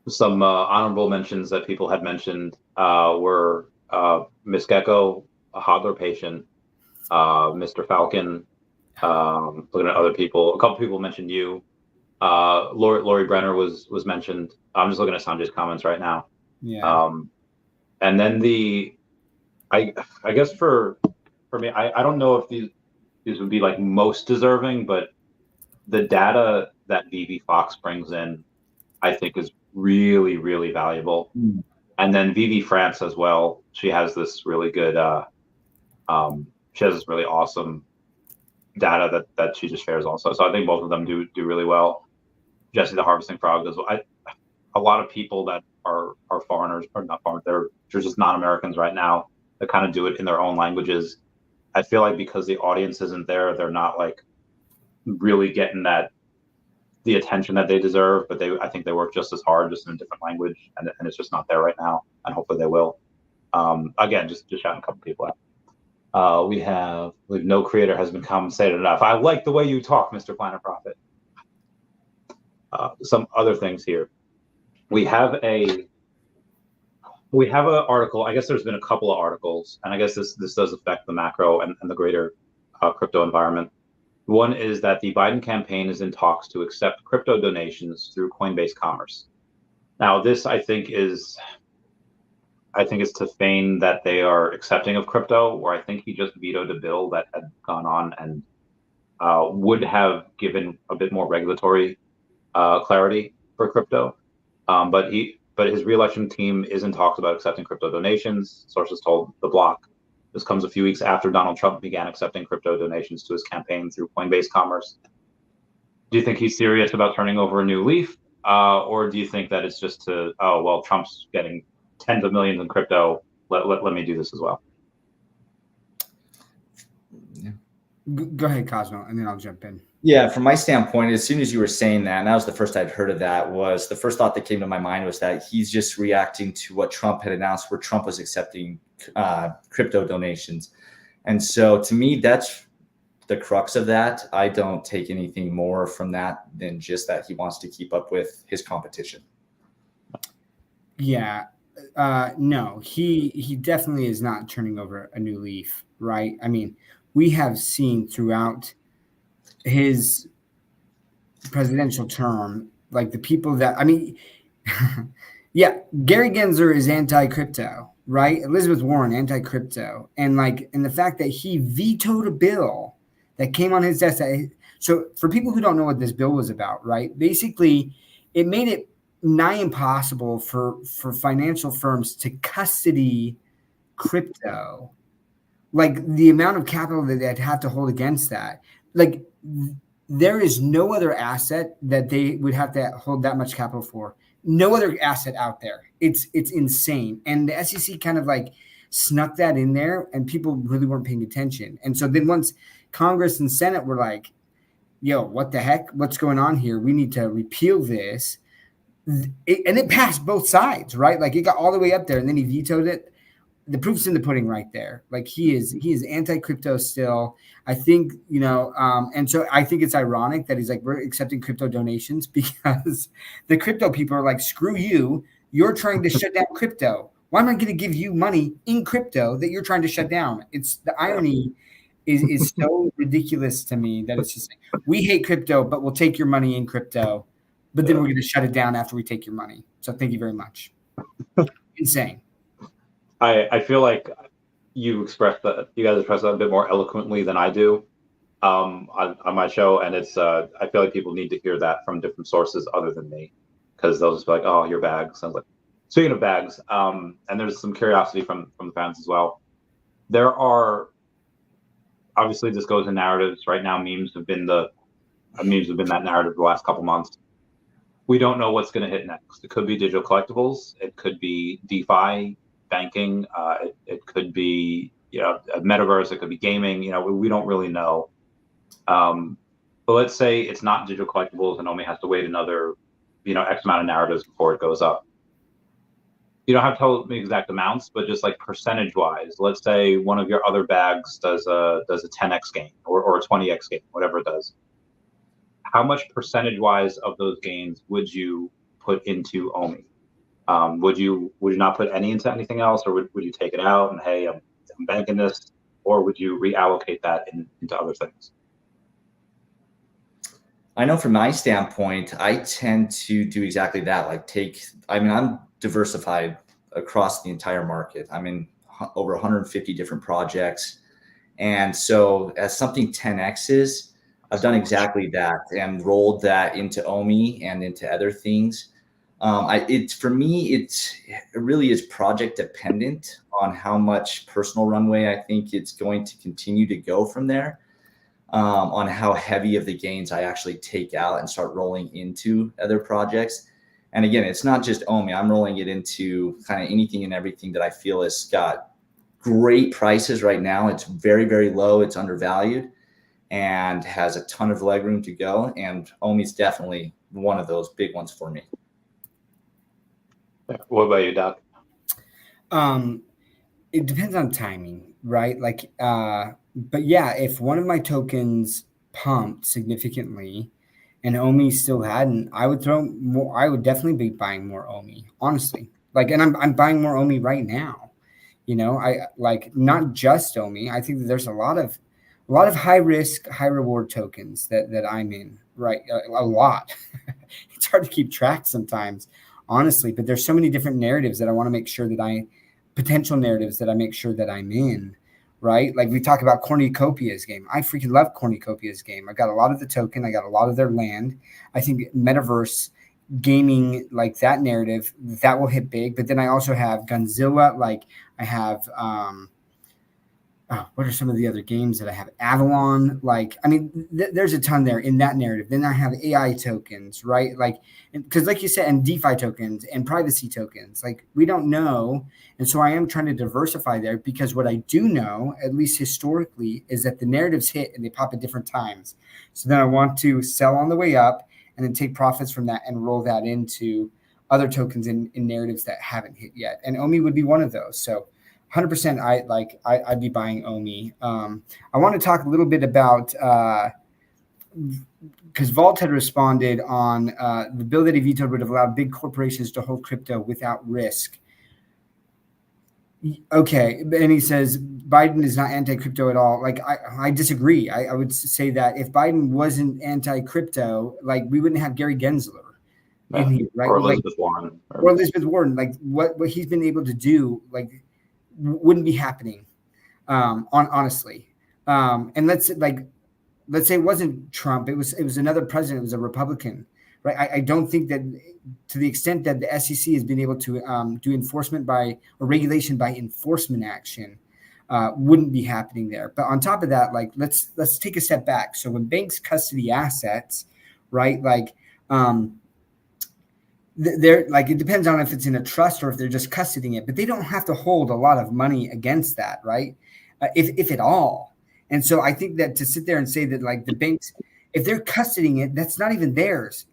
Some honorable mentions that people had mentioned were Miss Gecko, a hodler patient, Mr. Falcon, looking at other people. A couple people mentioned you. Lori Brenner was mentioned. I'm just looking at Sanjay's comments right now. Yeah. And then I guess for me, I don't know if these would be like most deserving, but the data that VeVe Fox brings in, I think, is really, really valuable. Mm. And then VeVe France as well. She has this really good, she has this really awesome data that she just shares also. So I think both of them do really well. Jesse the Harvesting Frog does. A lot of people that are foreigners, or not foreigners, they're just non-Americans right now that kind of do it in their own languages. I feel like because the audience isn't there, they're not like really getting the attention that they deserve, but I think they work just as hard, just in a different language, and it's just not there right now, and hopefully they will. Again, just shouting a couple people out. We believe no creator has been compensated enough. I like the way you talk, Mr. Planet Profit. Some other things here. We have an article. I guess there's been a couple of articles, and I guess this does affect the macro and the greater crypto environment. One is that the Biden campaign is in talks to accept crypto donations through Coinbase Commerce. Now, this I think is to feign that they are accepting of crypto, where I think he just vetoed a bill that had gone on and would have given a bit more regulatory clarity for crypto. But his re-election team is in talks about accepting crypto donations. Sources told The Block. This comes a few weeks after Donald Trump began accepting crypto donations to his campaign through Coinbase Commerce. Do you think he's serious about turning over a new leaf? Or do you think that it's just Trump's getting tens of millions in crypto, let me do this as well? Yeah. Go ahead, Cosmo, and then I'll jump in. Yeah, from my standpoint, as soon as you were saying that, and that was the first I'd heard of that, was the first thought that came to my mind was that he's just reacting to what Trump had announced, where Trump was accepting crypto donations. And so to me, that's the crux of that. I don't take anything more from that than just that he wants to keep up with his competition. Yeah. No, he definitely is not turning over a new leaf, right? I mean, we have seen throughout his presidential term, like the people that, I mean, yeah, Gary Gensler is anti-crypto, right? Elizabeth Warren, anti-crypto. And the fact that he vetoed a bill that came on his desk. So for people who don't know what this bill was about, right? Basically, it made it nigh impossible for financial firms to custody crypto. Like the amount of capital that they'd have to hold against that. Like there is no other asset that they would have to hold that much capital for. No other asset out there. It's insane. And the SEC kind of like snuck that in there and people really weren't paying attention. And so then once Congress and Senate were like, yo, what the heck? What's going on here? We need to repeal this. And it passed both sides, right? Like it got all the way up there and then he vetoed it. The proof's in the pudding right there. Like he is anti-crypto still. I think, and so I think it's ironic that he's like, we're accepting crypto donations because the crypto people are like, screw you. You're trying to shut down crypto. Why am I going to give you money in crypto that you're trying to shut down? It's the irony is so ridiculous to me that it's just like, we hate crypto, but we'll take your money in crypto, but then we're going to shut it down after we take your money. So thank you very much. Insane. I feel like you guys expressed that a bit more eloquently than I do on my show, and it's I feel like people need to hear that from different sources other than me, because they'll just be like, "Oh, your bag sounds Speaking of bags, and there's some curiosity from the fans as well. There are obviously this goes in narratives right now. Memes have been that narrative the last couple months. We don't know what's going to hit next. It could be digital collectibles. It could be DeFi banking. It could be a metaverse. It could be gaming. We don't really know. But let's say it's not digital collectibles, and OMI has to wait another X amount of narratives before it goes up. You don't have to tell me exact amounts, but just like percentage wise, let's say one of your other bags does a 10x gain or a 20x gain, whatever it does. How much percentage wise of those gains would you put into OMI? Would you not put any into anything else, or would you take it out and, hey, I'm banking this, or would you reallocate that into other things? I know from my standpoint, I tend to do exactly that. I'm diversified across the entire market. I'm in over 150 different projects. And so as something 10X's, I've done exactly that and rolled that into OMI and into other things. For me, it really is project dependent on how much personal runway I think it's going to continue to go from there. On how heavy of the gains I actually take out and start rolling into other projects. And again, it's not just OMI. I'm rolling it into kind of anything and everything that I feel has got great prices right now. It's very, very low. It's undervalued and has a ton of legroom to go. And OMI is definitely one of those big ones for me. What about you, Doc? It depends on timing, right? But yeah, if one of my tokens pumped significantly and OMI still hadn't, I would throw more. I would definitely be buying more OMI, honestly. And I'm buying more OMI right now. I not just OMI. I think that there's a lot of high risk, high reward tokens that I'm in, right? A lot. It's hard to keep track sometimes, honestly, but there's so many different narratives that I want to make sure that potential narratives that I make sure that I'm in, right? Like we talk about Cornucopia's game. I freaking love Cornucopia's game. I got a lot of the token. I got a lot of their land. I think metaverse gaming, like that narrative, that will hit big. But then I also have Gunzilla. I have, what are some of the other games that I have? Avalon. There's a ton there in that narrative. Then I have AI tokens, right? Because like you said, and DeFi tokens and privacy tokens, we don't know. And so I am trying to diversify there, because what I do know, at least historically, is that the narratives hit and they pop at different times. So then I want to sell on the way up and then take profits from that and roll that into other tokens in narratives that haven't hit yet. And OMI would be one of those. So 100%, I'd be buying OMI. I want to talk a little bit about, because Vault had responded on the bill that he vetoed would have allowed big corporations to hold crypto without risk. Okay, and he says Biden is not anti-crypto at all. I disagree. I would say that if Biden wasn't anti-crypto, we wouldn't have Gary Gensler in here, right? Or Elizabeth Warren. Or Elizabeth Warren. What he's been able to do, wouldn't be happening, honestly. And let's say it wasn't Trump. It was another president. It was a Republican, right? I don't think that to the extent that the SEC has been able to do enforcement or regulation by enforcement action, wouldn't be happening there. But on top of that, let's take a step back. So when banks custody assets, right? They're it depends on if it's in a trust or if they're just custodying it, but they don't have to hold a lot of money against that, right? If at all. And so I think that to sit there and say that the banks, if they're custodying it, that's not even theirs.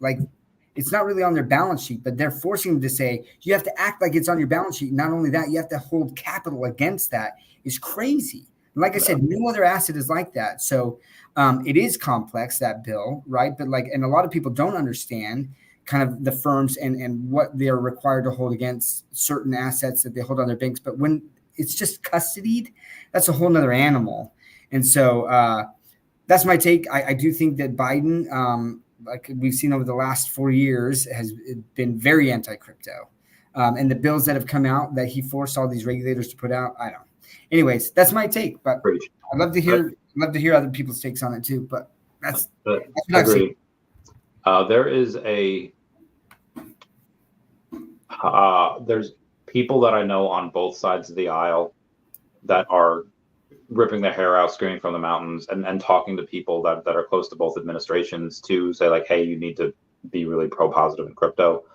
It's not really on their balance sheet, but they're forcing them to say, you have to act like it's on your balance sheet. Not only that, you have to hold capital against that. Is crazy. And like I said, no other asset is like that. So it is complex, that bill, right? But and a lot of people don't understand kind of the firms and what they're required to hold against certain assets that they hold on their banks. But when it's just custodied, that's a whole nother animal. And so that's my take. I do think that Biden, we've seen over the last 4 years, has been very anti-crypto. And the bills that have come out that he forced all these regulators to put out, I don't know. Anyways, that's my take. But I'd love to hear other people's takes on it too. But that's what I've seen. There is a There's people that I know on both sides of the aisle that are ripping their hair out, screaming from the mountains, and talking to people that are close to both administrations to say like, hey, you need to be really pro-positive in crypto.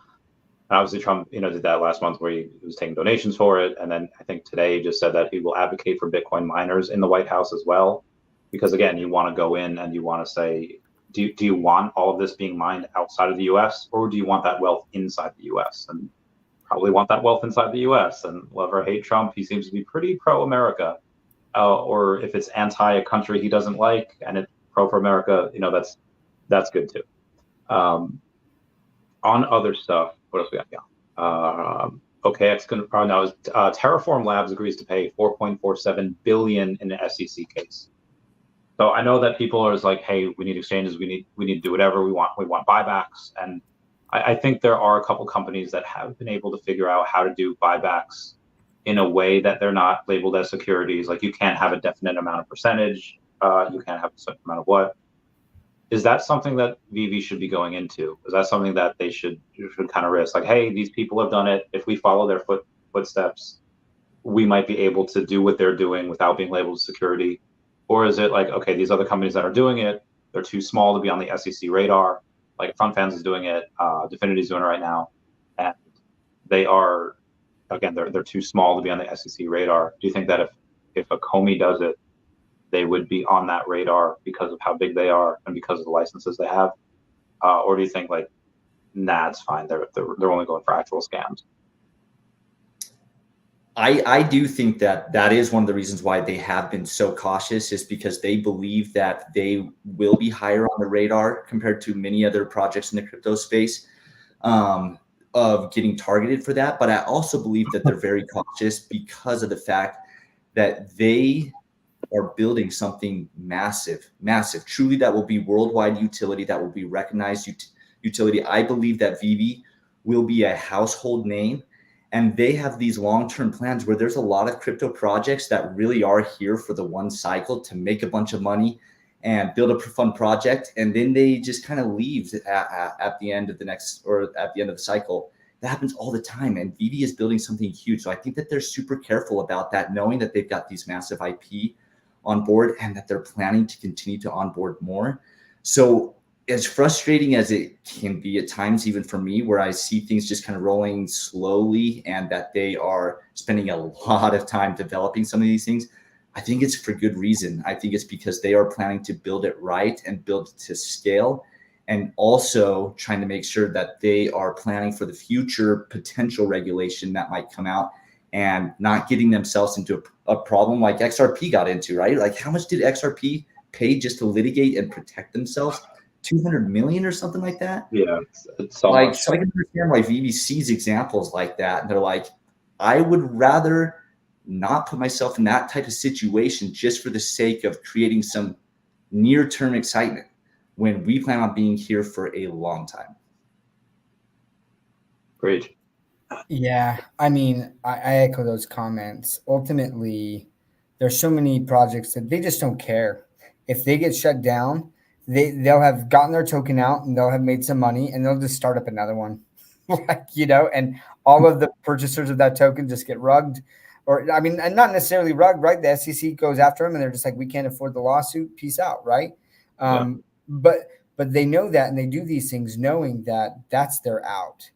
And obviously Trump, did that last month where he was taking donations for it. And then I think today he just said that he will advocate for Bitcoin miners in the White House as well. Because again, you want to go in and you want to say, do you want all of this being mined outside of the US, or do you want that wealth inside the US? And probably want that wealth inside the US. And love or hate Trump, he seems to be pretty pro-America. Or if it's anti a country he doesn't like and it's pro for America, that's good too. On other stuff, what else we got? Yeah. OKX Terraform Labs agrees to pay $4.47 billion in the SEC case. So I know that people are like, hey, we need exchanges, we need to do whatever we want. We want buybacks, and I think there are a couple companies that have been able to figure out how to do buybacks in a way that they're not labeled as securities. Like you can't have a definite amount of percentage. You can't have a certain amount of what. Is that something that VeVe should be going into? Is that something that they should kind of risk? Like, hey, these people have done it. If we follow their footsteps, we might be able to do what they're doing without being labeled as security. Or is it like, okay, these other companies that are doing it, they're too small to be on the SEC radar. Like FrontFans is doing it, Definity's doing it right now, and they are, again, they're too small to be on the SEC radar. Do you think that if Ecomi does it, they would be on that radar because of how big they are and because of the licenses they have? Or do you think like, nah, it's fine, they're only going for actual scams? I do think that is one of the reasons why they have been so cautious, is because they believe that they will be higher on the radar compared to many other projects in the crypto space of getting targeted for that. But I also believe that they're very cautious because of the fact that they are building something massive, truly, that will be worldwide utility, that will be recognized utility. I believe that VeVe will be a household name. And they have these long-term plans where there's a lot of crypto projects that really are here for the one cycle to make a bunch of money and build a fun project. And then they just kind of leave at the end of the next, or at the end of the cycle. That happens all the time. And VeVe is building something huge. So I think that they're super careful about that, knowing that they've got these massive IP on board and that they're planning to continue to onboard more. So as frustrating as it can be at times, even for me, where I see things just kind of rolling slowly and that they are spending a lot of time developing some of these things, I think it's for good reason. I think it's because they are planning to build it right and build to scale, and also trying to make sure that they are planning for the future potential regulation that might come out and not getting themselves into a problem like XRP got into, right? Like, how much did XRP pay just to litigate and protect themselves? 200 million or something like that. Yeah, it's so like much. So I can understand why VeVe sees examples like that, and they're like, I would rather not put myself in that type of situation just for the sake of creating some near-term excitement when we plan on being here for a long time. Great. Yeah, I mean, I echo those comments. Ultimately, there's so many projects that they just don't care. If they get shut down, they'll have gotten their token out and they'll have made some money and they'll just start up another one. And all of the purchasers of that token just get rugged, or I mean, and not necessarily rugged, right? The SEC goes after them and they're just like, we can't afford the lawsuit, peace out, right? But they know that, and they do these things knowing that that's their out.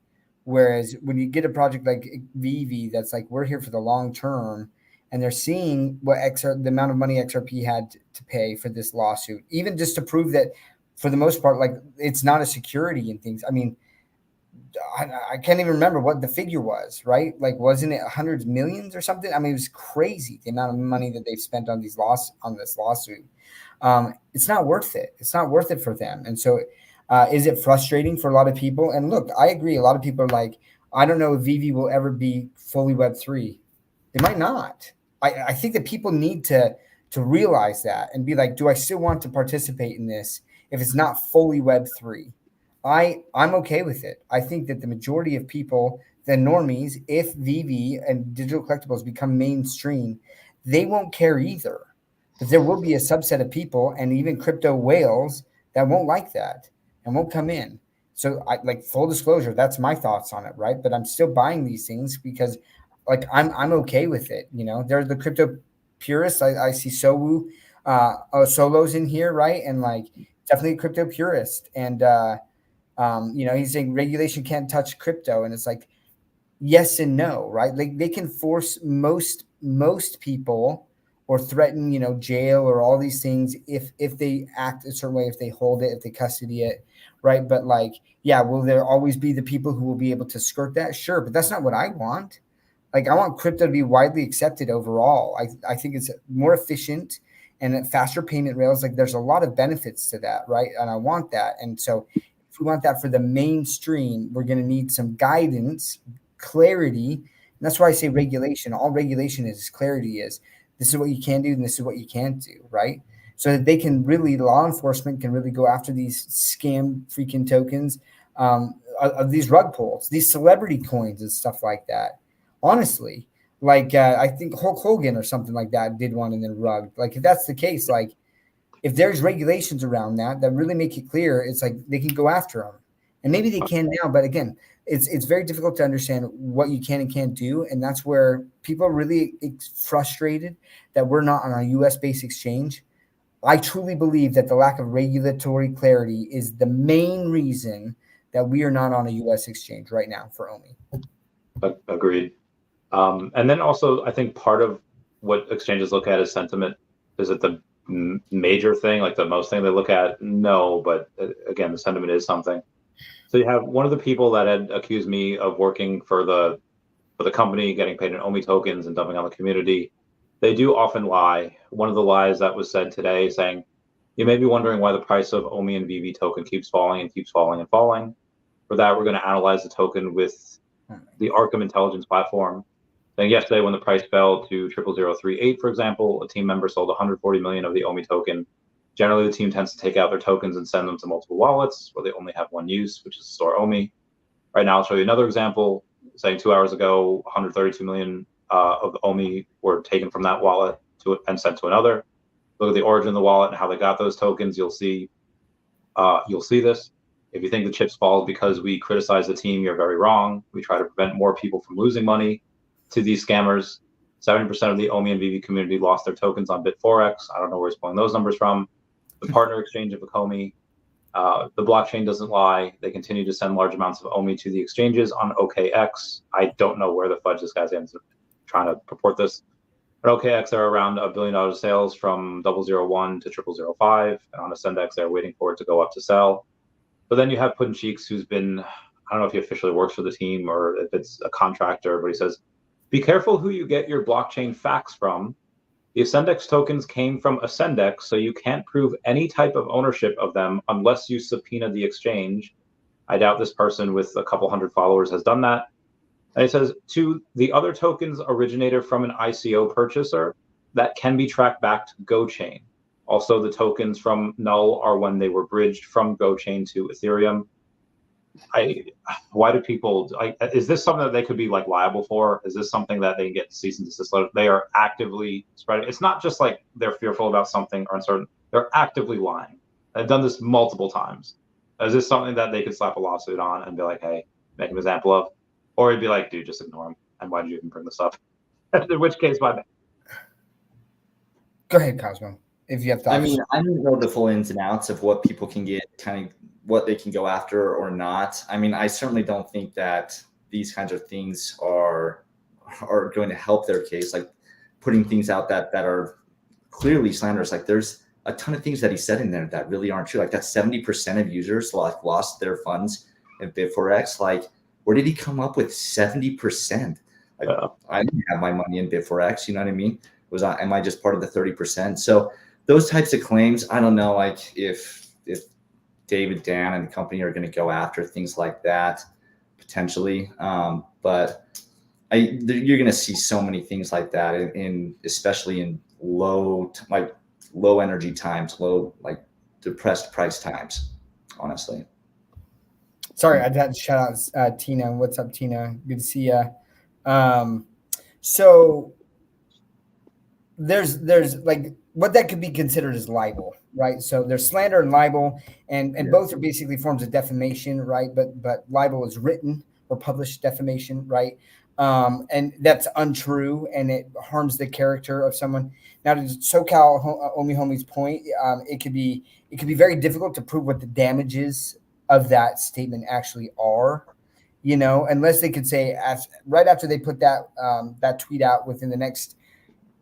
Whereas when you get a project like VeVe, that's like, we're here for the long term, and they're seeing what the amount of money XRP had to pay for this lawsuit, even just to prove that for the most part, like, it's not a security and things. I mean, I can't even remember what the figure was, right? Like, wasn't it hundreds of millions or something? I mean, it was crazy, the amount of money that they've spent on this lawsuit. It's not worth it. It's not worth it for them. And so is it frustrating for a lot of people? And look, I agree. A lot of people are like, I don't know if VeVe will ever be fully Web3. They might not. I think that people need to realize that and be like, do I still want to participate in this if it's not fully Web3? I'm okay with it. I think that the majority of people, the normies, if VeVe and digital collectibles become mainstream, they won't care either. But there will be a subset of people, and even crypto whales, that won't like that and won't come in. So I like full disclosure, that's my thoughts on it, right? But I'm still buying these things because like I'm okay with it. You know, there's the crypto purists. I see Solos in here, right? And like definitely a crypto purist. And you know, he's saying regulation can't touch crypto. And it's like yes and no, right? Like they can force most people or threaten, you know, jail or all these things if they act a certain way, if they hold it, if they custody it, right? But like, yeah, will there always be the people who will be able to skirt that? Sure, but that's not what I want. Like I want crypto to be widely accepted overall. I think it's more efficient and at faster payment rails. Like there's a lot of benefits to that, right? And I want that. And so if we want that for the mainstream, we're going to need some guidance, clarity. And that's why I say regulation. All regulation is clarity is this is what you can do and this is what you can't do, right? So that they can really, law enforcement can really go after these scam freaking tokens of these rug pulls, these celebrity coins and stuff like that. Honestly, like I think Hulk Hogan or something like that did one and then rug. Like if that's the case, like if there's regulations around that really make it clear, it's like they can go after them, and maybe they can now. But again, it's very difficult to understand what you can and can't do, and that's where people are really frustrated that we're not on a U.S. based exchange. I truly believe that the lack of regulatory clarity is the main reason that we are not on a U.S. exchange right now for OMI. Agreed. And then also, I think part of what exchanges look at is sentiment. Is it the major thing, like the most thing they look at? No, but again, the sentiment is something. So you have one of the people that had accused me of working for the company, getting paid in OMI tokens and dumping on the community. They do often lie. One of the lies that was said today saying, you may be wondering why the price of OMI and VeVe token keeps falling and keeps falling and falling. For that, we're going to analyze the token with the Arkham intelligence platform. Then yesterday, when the price fell to 0.0038, for example, a team member sold 140 million of the OMI token. Generally, the team tends to take out their tokens and send them to multiple wallets where they only have one use, which is to store OMI. Right now, I'll show you another example. Saying 2 hours ago, 132 million of the OMI were taken from that wallet and sent to another. Look at the origin of the wallet and how they got those tokens. You'll see this. If you think the chips fall because we criticize the team, you're very wrong. We try to prevent more people from losing money to these scammers. 70% of the OMI and VeVe community lost their tokens on Bit4X. I don't know where he's pulling those numbers from. The partner exchange of Ecomi. The blockchain doesn't lie. They continue to send large amounts of OMI to the exchanges on OKX. I don't know where the fudge this guy's trying to purport this. At OKX, there are around $1 billion of sales from 001 to 0005. And on Ascendex, they're waiting for it to go up to sell. But then you have Puddin Cheeks, who's been, I don't know if he officially works for the team or if it's a contractor, but he says, be careful who you get your blockchain facts from. The Ascendex tokens came from Ascendex, so you can't prove any type of ownership of them unless you subpoena the exchange. I doubt this person with a couple hundred followers has done that. And it says, to the other tokens originated from an ICO purchaser that can be tracked back to GoChain. Also, the tokens from Null are when they were bridged from GoChain to Ethereum. Why do people, is this something that they could be like liable for? Is this something that they get cease and desist letters? They are actively spreading. It's not just like they're fearful about something or uncertain. They're actively lying. I've done this multiple times. Is this something that they could slap a lawsuit on and be like, hey, make an example of? Or it'd be like, dude, just ignore him. And why did you even bring this up? In which case, my bad. Go ahead, Cosmo, if you have thoughts. I mean, I don't know the full ins and outs of what people can get, kind of what they can go after or not. I mean, I certainly don't think that these kinds of things are going to help their case, like putting things out that are clearly slanderous. Like there's a ton of things that he said in there that really aren't true. Like that 70% of users lost their funds in Bit4X. Like, where did he come up with 70%? Like, I didn't have my money in Bit4X. You know what I mean? Am I just part of the 30%? So those types of claims, I don't know, like if David, Dan, and the company are going to go after things like that potentially, but you're going to see so many things like that especially in low energy times, low like depressed price times. Honestly. Sorry, I had to shout out Tina. What's up, Tina? Good to see you. So there's like what that could be considered as libel, right? So there's slander and libel, and both are basically forms of defamation, right? But libel is written or published defamation, right? And that's untrue, and it harms the character of someone. Now, to SoCal Omi Homie's point, it could be very difficult to prove what the damages of that statement actually are, unless they could say right after they put that tweet out, within the next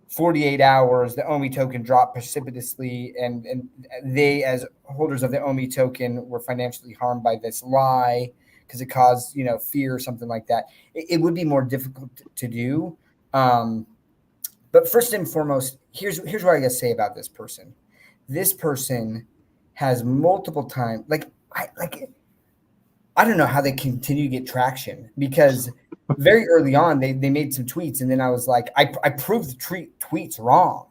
48 hours, the OMI token dropped precipitously, and they, as holders of the OMI token, were financially harmed by this lie because it caused, fear or something like that. It would be more difficult to do. But first and foremost, here's what I gotta say about this person. This person has multiple times, I don't know how they continue to get traction, because very early on they made some tweets, and then I was like, I proved the tweets wrong.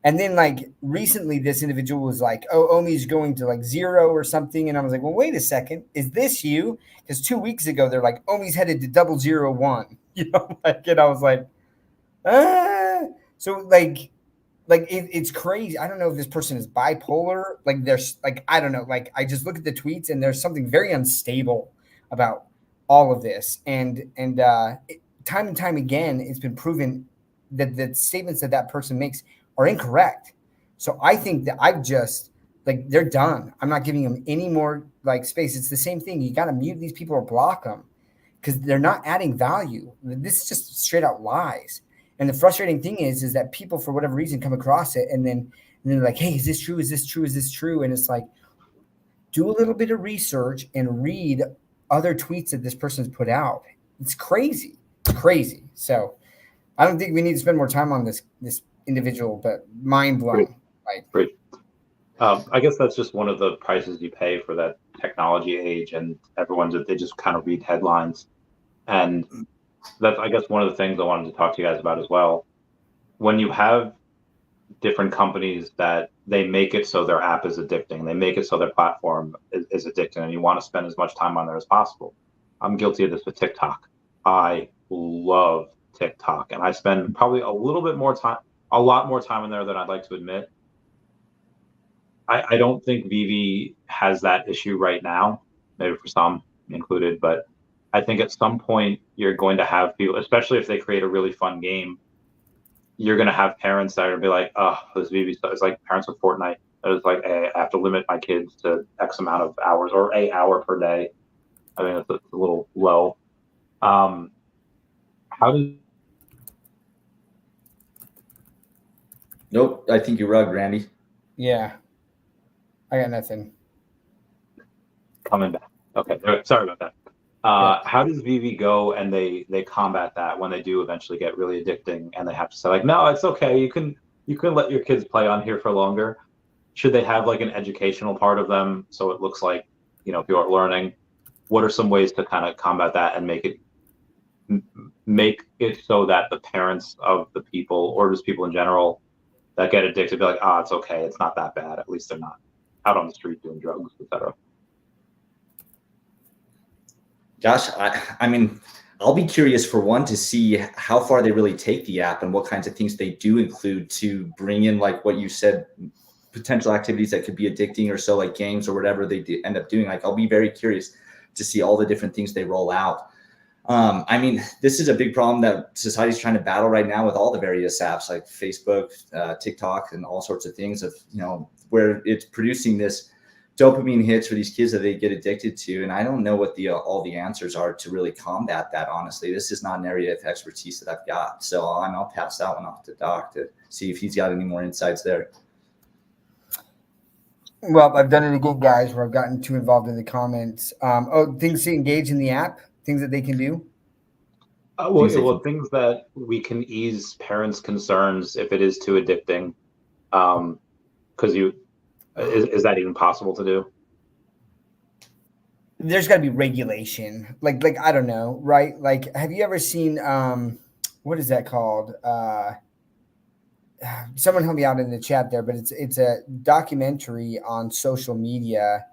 And then recently this individual was like, oh, OMI's going to 0 or something. And I was like, well, wait a second. Is this you? Because 2 weeks ago, they're like, OMI's headed to 001, and I was like, so it's crazy. I don't know if this person is bipolar. There's I don't know. I just look at the tweets, and there's something very unstable about all of this. And time and time again, it's been proven that the statements that person makes are incorrect. So I think that I've just they're done. I'm not giving them any more space. It's the same thing. You got to mute these people or block them because they're not adding value. This is just straight out lies. And the frustrating thing is that people, for whatever reason, come across it and then they're like, hey, is this true? Is this true? Is this true? And it's like, do a little bit of research and read other tweets that this person's put out. It's crazy. It's crazy. So I don't think we need to spend more time on this individual, but mind blowing. Great. I guess that's just one of the prices you pay for that technology age, and they just kind of read headlines. And that's, I guess, one of the things I wanted to talk to you guys about as well. When you have different companies that they make it so their app is addicting, they make it so their platform is addicting, and you want to spend as much time on there as possible. I'm guilty of this with TikTok. I love TikTok, and I spend probably a lot more time in there than I'd like to admit. I don't think VeVe has that issue right now, maybe for some included, but I think at some point you're going to have people, especially if they create a really fun game, you're going to have parents that are be like, oh, this VeVe stuff. It's like parents with Fortnite. It's like, hey, I have to limit my kids to X amount of hours or an hour per day. I mean, it's a little low. How does... Nope, I think you're rugged, Randy. Yeah. I got nothing. Coming back. Okay, sorry about that. How does VeVe go and they combat that when they do eventually get really addicting and they have to say like, no, it's okay. You can let your kids play on here for longer. Should they have an educational part of them so it looks like, people are learning? What are some ways to kind of combat that and make it so that the parents of the people, or just people in general that get addicted, be like, it's okay. It's not that bad. At least they're not out on the street doing drugs, etc. Gosh, I mean, I'll be curious for one to see how far they really take the app and what kinds of things they do include to bring in, like what you said, potential activities that could be addicting or so, like games or whatever they end up doing. I'll be very curious to see all the different things they roll out. I mean, this is a big problem that society's trying to battle right now with all the various apps like Facebook, TikTok, and all sorts of things of, where it's producing this dopamine hits for these kids that they get addicted to. And I don't know what all the answers are to really combat that. Honestly, this is not an area of expertise that I've got. So I'll pass that one off to Doc to see if he's got any more insights there. Well, I've done it again, guys, where I've gotten too involved in the comments. Things to engage in the app, things that they can do. Well, things that we can ease parents' concerns if it is too addicting. Because is that even possible to do? There's got to be regulation. Like I don't know, right? Have you ever seen what is that called? Someone help me out in the chat there, but it's a documentary on social media.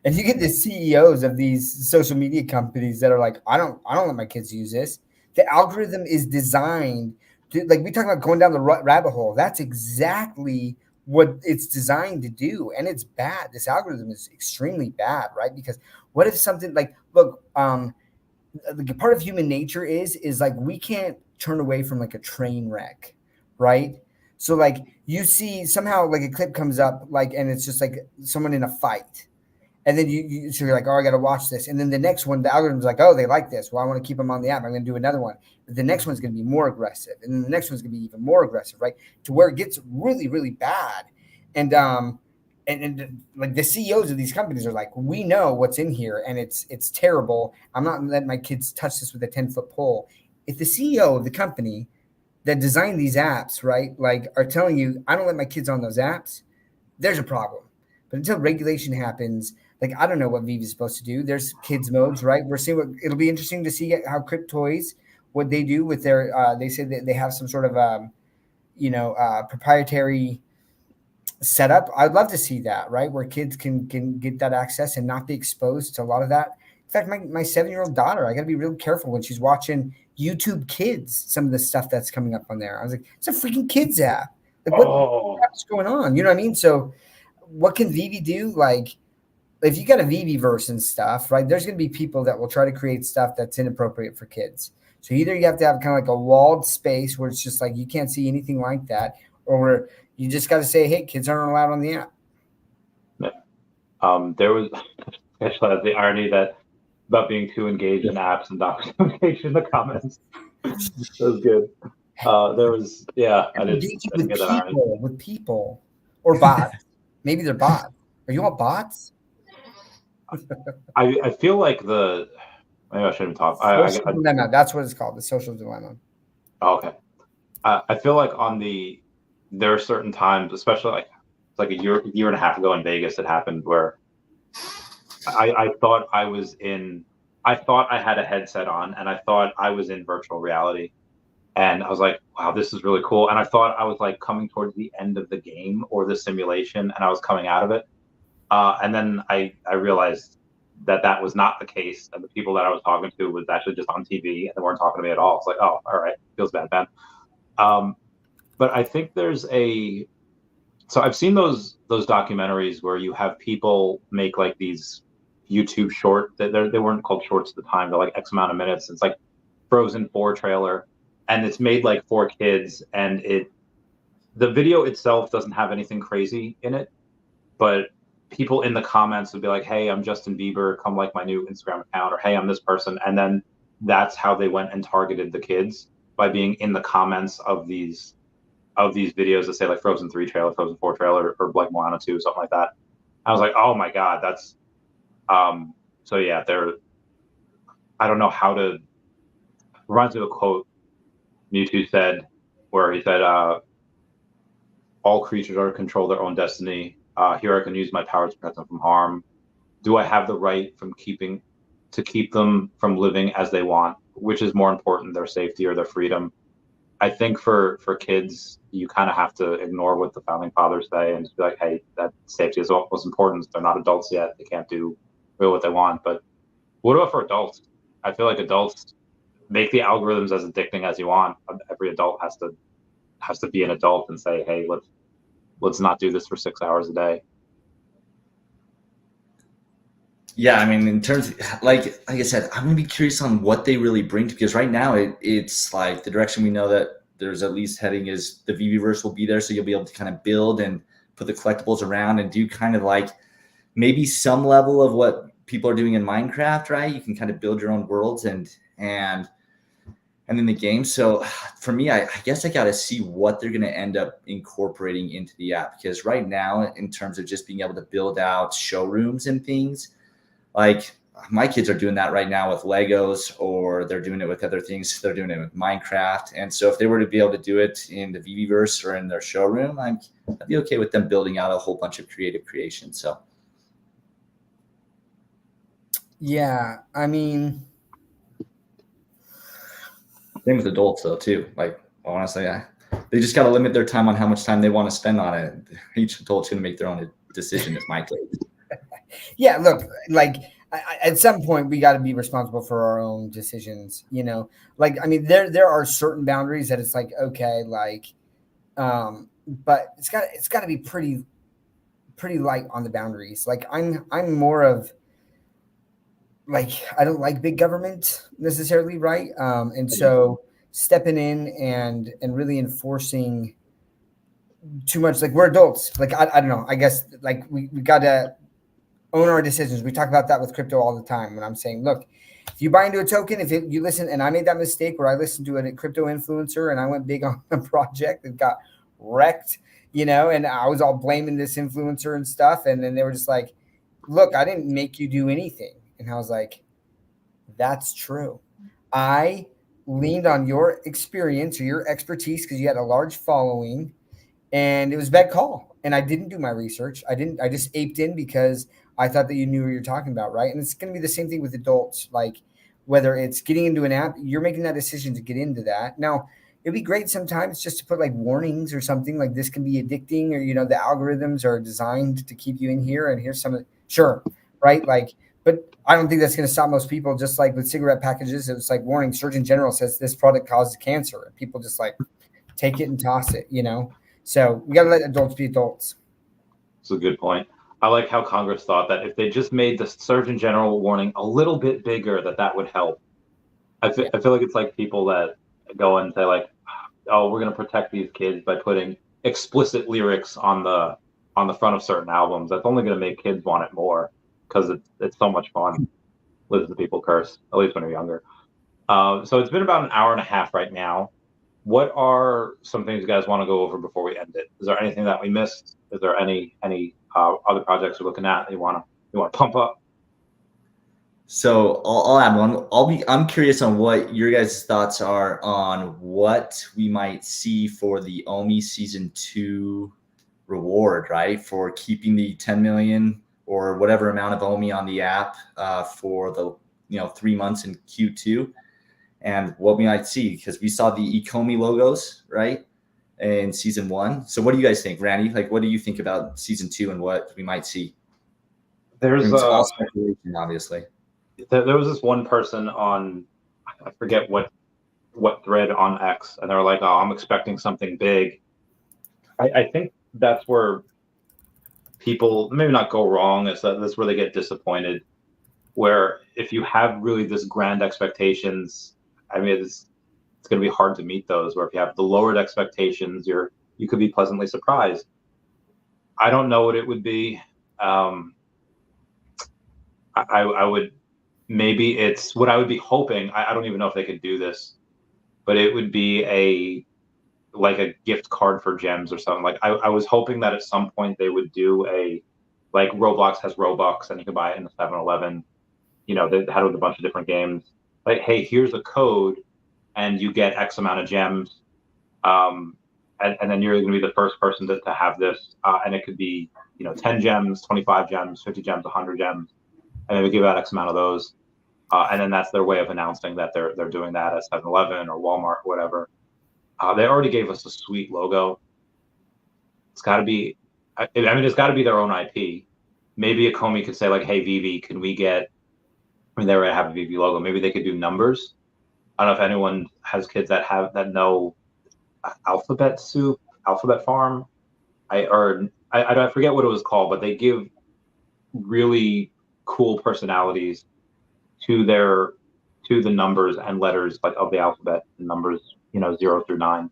And you get the CEOs of these social media companies that are like, I don't let my kids use this. The algorithm is designed to, we talk about going down the rabbit hole. That's exactly what it's designed to do, and it's bad. This algorithm is extremely bad, right? Because what if something like, look, the part of human nature is like we can't turn away from like a train wreck, right? So like you see somehow like a clip comes up like, and it's just like someone in a fight, and then so you're like, oh, I got to watch this, and then the next one, the algorithm's like, oh, they like this, well, I want to keep them on the app, I'm going to do another one. But the next one's going to be more aggressive, and then the next one's going to be even more aggressive, right? To where it gets really, really bad, and like the CEOs of these companies are like, we know what's in here, and it's terrible. I'm not letting my kids touch this with a 10-foot pole. If the CEO of the company that designed these apps, right, like are telling you, I don't let my kids on those apps, there's a problem. But until regulation happens, like I don't know what VeVe is supposed to do. There's kids modes, right? We're seeing what it'll be interesting to see how Cryptoys, what they do with their. They say that they have some sort of proprietary setup. I'd love to see that, right, where kids can get that access and not be exposed to a lot of that. In fact, my 7-year-old daughter, I got to be real careful when she's watching YouTube Kids. Some of the stuff that's coming up on there, I was like, it's a freaking kids app. Like, what's going on? You know what I mean? So, what can VeVe do? Like, if you got a VeVe verse and stuff, right, there's going to be people that will try to create stuff that's inappropriate for kids. So either you have to have kind of like a walled space where it's just like you can't see anything like that, or you just got to say, hey, kids aren't allowed on the app. There was especially the irony that about being too engaged in apps and not engaged in the comments. That was good. There was, I didn't get that irony. With people or bots. Maybe they're bots. Are you all bots? I feel like maybe I shouldn't talk. Social dilemma. That's what it's called, the social dilemma. Oh, okay. I feel like there are certain times, especially like a year and a half ago in Vegas, it happened where I thought I had a headset on and I thought I was in virtual reality. And I was like, wow, this is really cool. And I thought I was like coming towards the end of the game or the simulation and I was coming out of it. And then I realized that was not the case. And the people that I was talking to was actually just on TV and they weren't talking to me at all. It's like, oh, all right. Feels bad, man. But I think so I've seen those documentaries where you have people make like these YouTube short that they weren't called shorts at the time. They're like X amount of minutes. It's like Frozen 4 trailer and it's made like for kids. And the video itself doesn't have anything crazy in it, but people in the comments would be like, hey, I'm Justin Bieber, come like my new Instagram account, or hey, I'm this person. And then that's how they went and targeted the kids, by being in the comments of these videos that say like Frozen 3 trailer, Frozen 4 trailer, or like Moana 2, something like that. I was like, oh my God, that's so yeah, I don't know how to. Reminds me of a quote Mewtwo said, where he said, all creatures are to control their own destiny. Here I can use my power to protect them from harm. Do I have the right to keep them from living as they want? Which is more important, their safety or their freedom? I think for kids, you kind of have to ignore what the founding fathers say and just be like, hey, that safety is what's important. They're not adults yet. They can't do really what they want. But what about for adults? I feel like adults make the algorithms as addicting as you want. Every adult has to be an adult and say, hey, let's not do this for 6 hours a day. Yeah, I mean, in terms of, like I said, I'm gonna be curious on what they really bring, because right now it's like the direction we know that there's at least heading is the VeVeverse will be there, so you'll be able to kind of build and put the collectibles around and do kind of like maybe some level of what people are doing in Minecraft, right? You can kind of build your own worlds and in the game. So for me, I guess I got to see what they're going to end up incorporating into the app, because right now, in terms of just being able to build out showrooms and things, like my kids are doing that right now with Legos, or they're doing it with other things. They're doing it with Minecraft. And so if they were to be able to do it in the VeVeverse or in their showroom, I'd be okay with them building out a whole bunch of creative creation. So. Yeah, I mean, same with adults though too. Like honestly, they just got to limit their time on how much time they want to spend on it. Each adult's going to make their own decision. Is my take. Yeah, look, like at some point we got to be responsible for our own decisions. You know, like I mean, there are certain boundaries that it's like okay, like but it's got to be pretty light on the boundaries. Like I'm more of like, I don't like big government necessarily, right? And so stepping in and really enforcing too much, like we're adults. Like I don't know. I guess like we got to own our decisions. We talk about that with crypto all the time. When I'm saying, look, if you buy into a token, you listen, and I made that mistake where I listened to a crypto influencer and I went big on a project that got wrecked, and I was all blaming this influencer and stuff. And then they were just like, look, I didn't make you do anything. And I was like, that's true. I leaned on your experience or your expertise because you had a large following, and it was a bad call. And I didn't do my research. I just aped in because I thought that you knew what you're talking about, right? And it's going to be the same thing with adults. Like whether it's getting into an app, you're making that decision to get into that. Now, it'd be great sometimes just to put like warnings or something like this can be addicting, or the algorithms are designed to keep you in here, and here's some of sure, right? Like, but I don't think that's going to stop most people. Just like with cigarette packages, it was like warning, Surgeon General says this product causes cancer, and people just like take it and toss it, So we got to let adults be adults. That's a good point. I like how Congress thought that if they just made the Surgeon General warning a little bit bigger, that would help. I feel like it's like people that go and say like, oh, we're going to protect these kids by putting explicit lyrics on the front of certain albums. That's only going to make kids want it more because it's so much fun. Listen to people curse, at least when you're younger. So it's been about an hour and a half right now. What are some things you guys want to go over before we end it? Is there anything that we missed? Is there any other projects you're looking at that you want to pump up? So I'll add one. I'm curious on what your guys' thoughts are on what we might see for the OMI season 2 reward, right? For keeping the 10 million or whatever amount of OMI on the app for the 3 months in Q2, and what we might see, because we saw the Ecomi logos, right, in season 1. So what do you guys think, Randy? Like, what do you think about season 2 and what we might see? There's all speculation, obviously. There was this one person on, I forget what thread on X, and they were like, oh, I'm expecting something big. I think that's where people maybe not go wrong, is that's where they get disappointed, where if you have really this grand expectations, I mean, it's going to be hard to meet those, where if you have the lowered expectations, you could be pleasantly surprised. I don't know what it would be. I would, maybe it's what I would be hoping. I don't even know if they could do this, but it would be a gift card for gems or something. Like I was hoping that at some point they would do like Roblox has Robux and you can buy it in the 7-Eleven. They had it with a bunch of different games. Like, hey, here's a code and you get X amount of gems. And then you're going to be the first person to have this. And it could be, 10 gems, 25 gems, 50 gems, 100 gems. And then we give out X amount of those. And then that's their way of announcing that they're doing that at 7-Eleven or Walmart, or whatever. They already gave us a sweet logo. It's got to be, it's got to be their own IP. Maybe Ecomi could say like, hey, VeVe, can we get, they already have a VeVe logo. Maybe they could do numbers. I don't know if anyone has kids that know Alphabet Soup, Alphabet Farm. I forget what it was called, but they give really cool personalities to the numbers and letters like of the alphabet, numbers 0 through 9.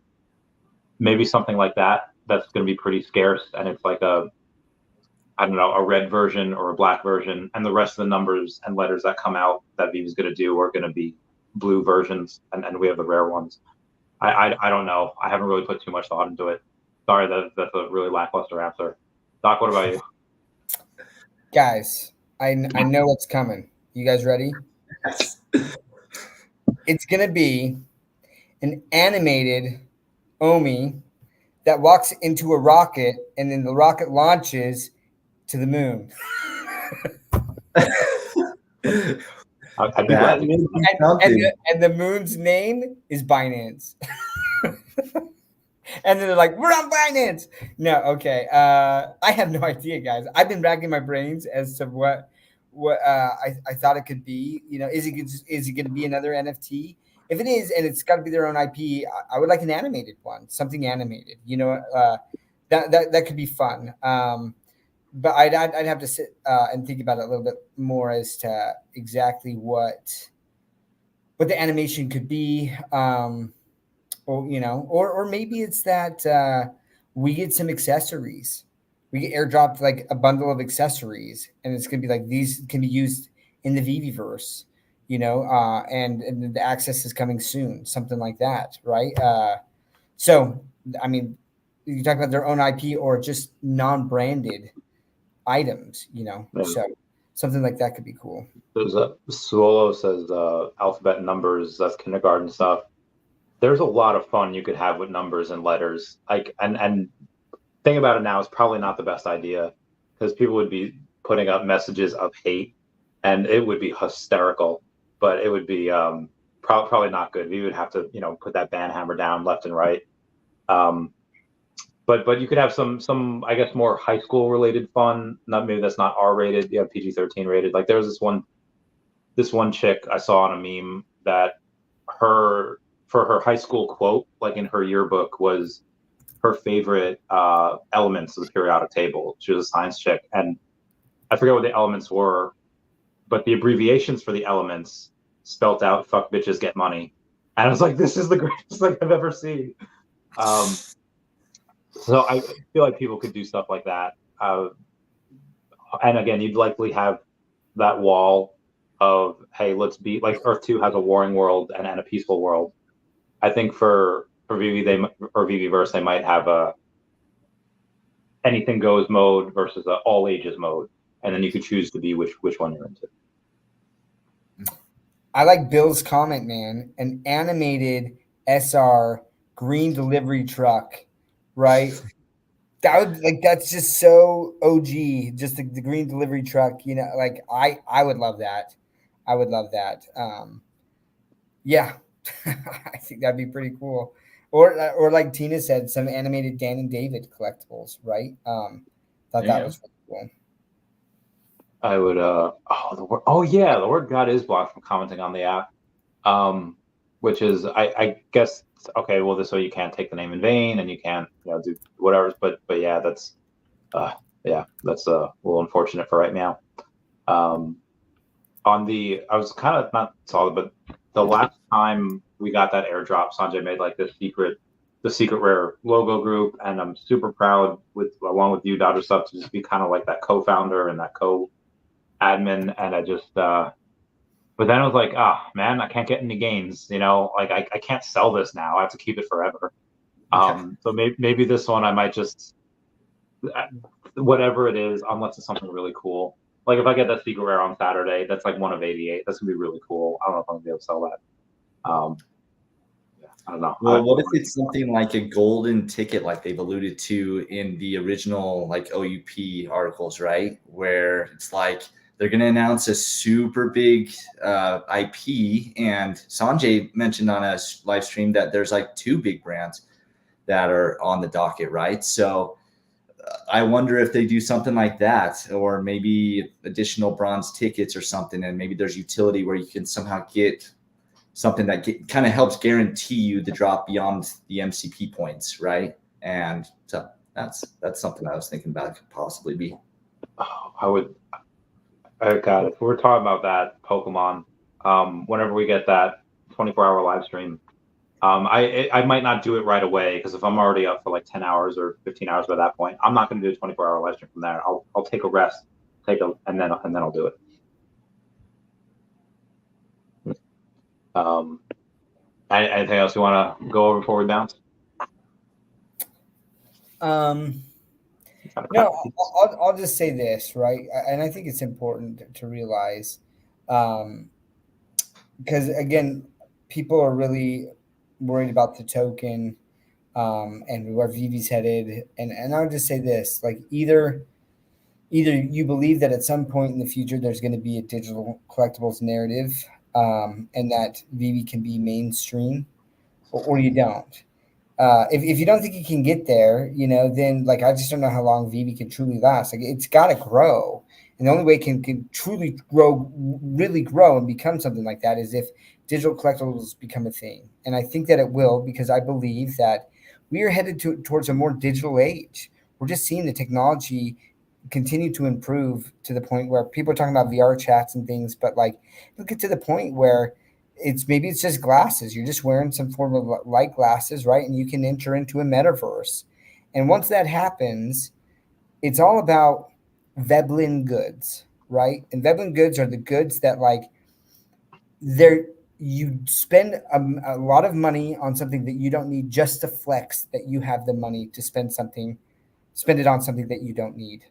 Maybe something like that. That's going to be pretty scarce, and it's like a red version or a black version, and the rest of the numbers and letters that come out that VeVe is going to do are going to be blue versions, and we have the rare ones. I don't know. I haven't really put too much thought into it. Sorry, that's a really lackluster answer. Doc, what about you? Guys, I know what's coming. You guys ready? Yes. It's going to be an animated OMI that walks into a rocket, and then the rocket launches to the moon. I'd be glad to. And the moon's name is Binance. And then they're like, we're on Binance. No, okay. I have no idea, guys. I've been racking my brains as to what I thought it could be. Is it going to be another NFT? If it is, and it's got to be their own IP, I would like an animated one, something animated. that could be fun. But I'd have to sit and think about it a little bit more as to exactly what the animation could be. Or maybe it's that we get some accessories. We get airdropped like a bundle of accessories, and it's gonna be like these can be used in the VeVe-verse, and the access is coming soon, something like that, right? So I mean, you talk about their own IP or just non-branded items, Yeah. So something like that could be cool. There's Suolo says alphabet and numbers, that's kindergarten stuff. There's a lot of fun you could have with numbers and letters. And thing about it now is probably not the best idea because people would be putting up messages of hate and it would be hysterical, but it would be probably not good. We would have to, put that ban hammer down left and right. But you could have some I guess more high school related fun. Not maybe that's not R rated. You have PG-13 rated. Like there was this one chick I saw on a meme that for her high school quote, like in her yearbook, was her favorite elements of the periodic table. She was a science chick, and I forget what the elements were, but the abbreviations for the elements spelt out "fuck bitches, get money," and I was like, "This is the greatest thing I've ever seen." So I feel like people could do stuff like that, and again, you'd likely have that wall of, hey, let's be like Earth 2 has a warring world and a peaceful world. I think for VeVe or VeVe-verse, they might have a anything goes mode versus a all ages mode, and then you could choose to be which one you're into. I like Bill's comment, man. An animated SR green delivery truck, right? That's just so OG. Just the green delivery truck, like I would love that. I would love that. Yeah, I think that'd be pretty cool. Or like Tina said, some animated Dan and David collectibles, right? Thought that was really cool. I would the word God is blocked from commenting on the app. Which is I guess okay, well this way you can't take the name in vain and you can't do whatever, but yeah, that's a little unfortunate for right now. I was kind of not solid, but the last time we got that airdrop, Sanjay made like the secret rare logo group, and I'm super proud along with you, Dodger Stuff, to just be kind of like that co-founder and that co-admin, and I just but then I was like, man, I can't get any gains, like I can't sell this now. I have to keep it forever. So maybe this one I might just, whatever it is, unless it's something really cool. Like if I get that secret rare on Saturday, that's like one of 88. That's gonna be really cool. I don't know if I'm gonna be able to sell that. I don't know. Well, what if it's something like a golden ticket, like they've alluded to in the original like OUP articles, right? Where it's like they're going to announce a super big IP. And Sanjay mentioned on a live stream that there's like 2 big brands that are on the docket, right? So I wonder if they do something like that, or maybe additional bronze tickets or something. And maybe there's utility where you can somehow get something that kind of helps guarantee you the drop beyond the MCP points, right? And so that's something I was thinking about could possibly be. God, if we're talking about that Pokemon, whenever we get that 24-hour live stream, I might not do it right away, because if I'm already up for like 10 hours or 15 hours by that point, I'm not going to do a 24-hour live stream from there. I'll take a rest, and then I'll do it. Anything else you want to go over before we bounce? No, I'll just say this, right? And I think it's important to realize, because again, people are really worried about the token, and where VeVe's headed. And I would just say this, like either you believe that at some point in the future there's going to be a digital collectibles narrative, and that VeVe can be mainstream, or you don't. If you don't think you can get there, then like I just don't know how long VeVe can truly last. Like it's got to grow, and the only way it can truly grow, really grow, and become something like that is if digital collectibles become a thing. And I think that it will, because I believe that we are headed towards a more digital age. we're just seeing the technology continue to improve to the point where people are talking about VR chats and things, but like look at to the point where maybe it's just glasses. You're just wearing some form of light glasses, right? And you can enter into a metaverse. And once that happens, it's all about Veblen goods, right? And Veblen goods are the goods that like you spend a lot of money on something that you don't need just to flex that you have the money to spend it on something that you don't need,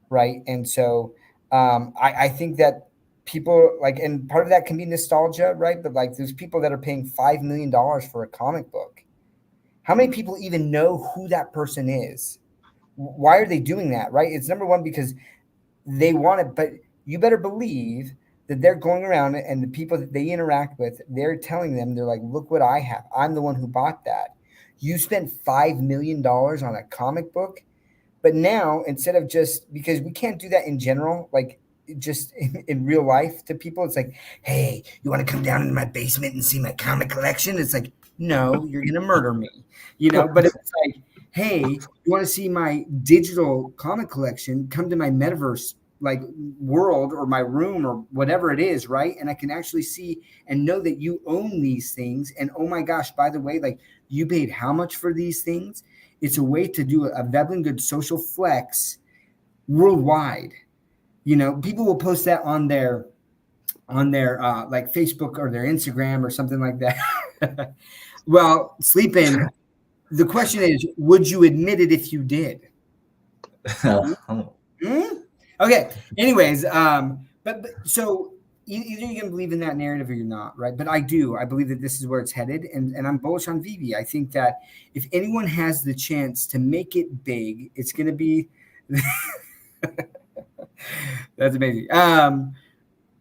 right? And so I think that people like, and part of that can be nostalgia, right? But like there's people that are paying $5 million for a comic book. How many people even know who that person is? Why are they doing that, right? It's number one because they want it, but you better believe that they're going around and the people that they interact with, they're telling them, they're like, look what I have. I'm the one who bought that. You spent $5 million on a comic book. But now, instead of just, because we can't do that in general, like just in real life to people, it's like, hey, you want to come down into my basement and see my comic collection? It's like, no, you're going to murder me, But it's like, hey, you want to see my digital comic collection? Come to my metaverse like world or my room or whatever it is, right? And I can actually see and know that you own these things. And oh my gosh, by the way, like you paid how much for these things? It's a way to do a Veblen good social flex worldwide. People will post that on their like Facebook or their Instagram or something like that. Well, sleeping. The question is, would you admit it if you did? Okay. Anyways, but so either you're gonna believe in that narrative or you're not, right? But I do. I believe that this is where it's headed, and I'm bullish on VeVe. I think that if anyone has the chance to make it big, it's gonna be. That's amazing.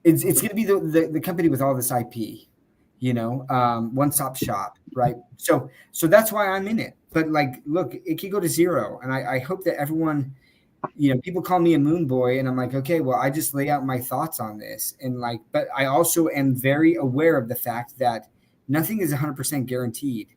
It's gonna be the company with all this IP, one-stop shop, right? So that's why I'm in it. But like, look, it could go to zero, and I hope that everyone. People call me a moon boy, and I'm like, okay, well, I just lay out my thoughts on this. And like, but I also am very aware of the fact that nothing is 100% guaranteed.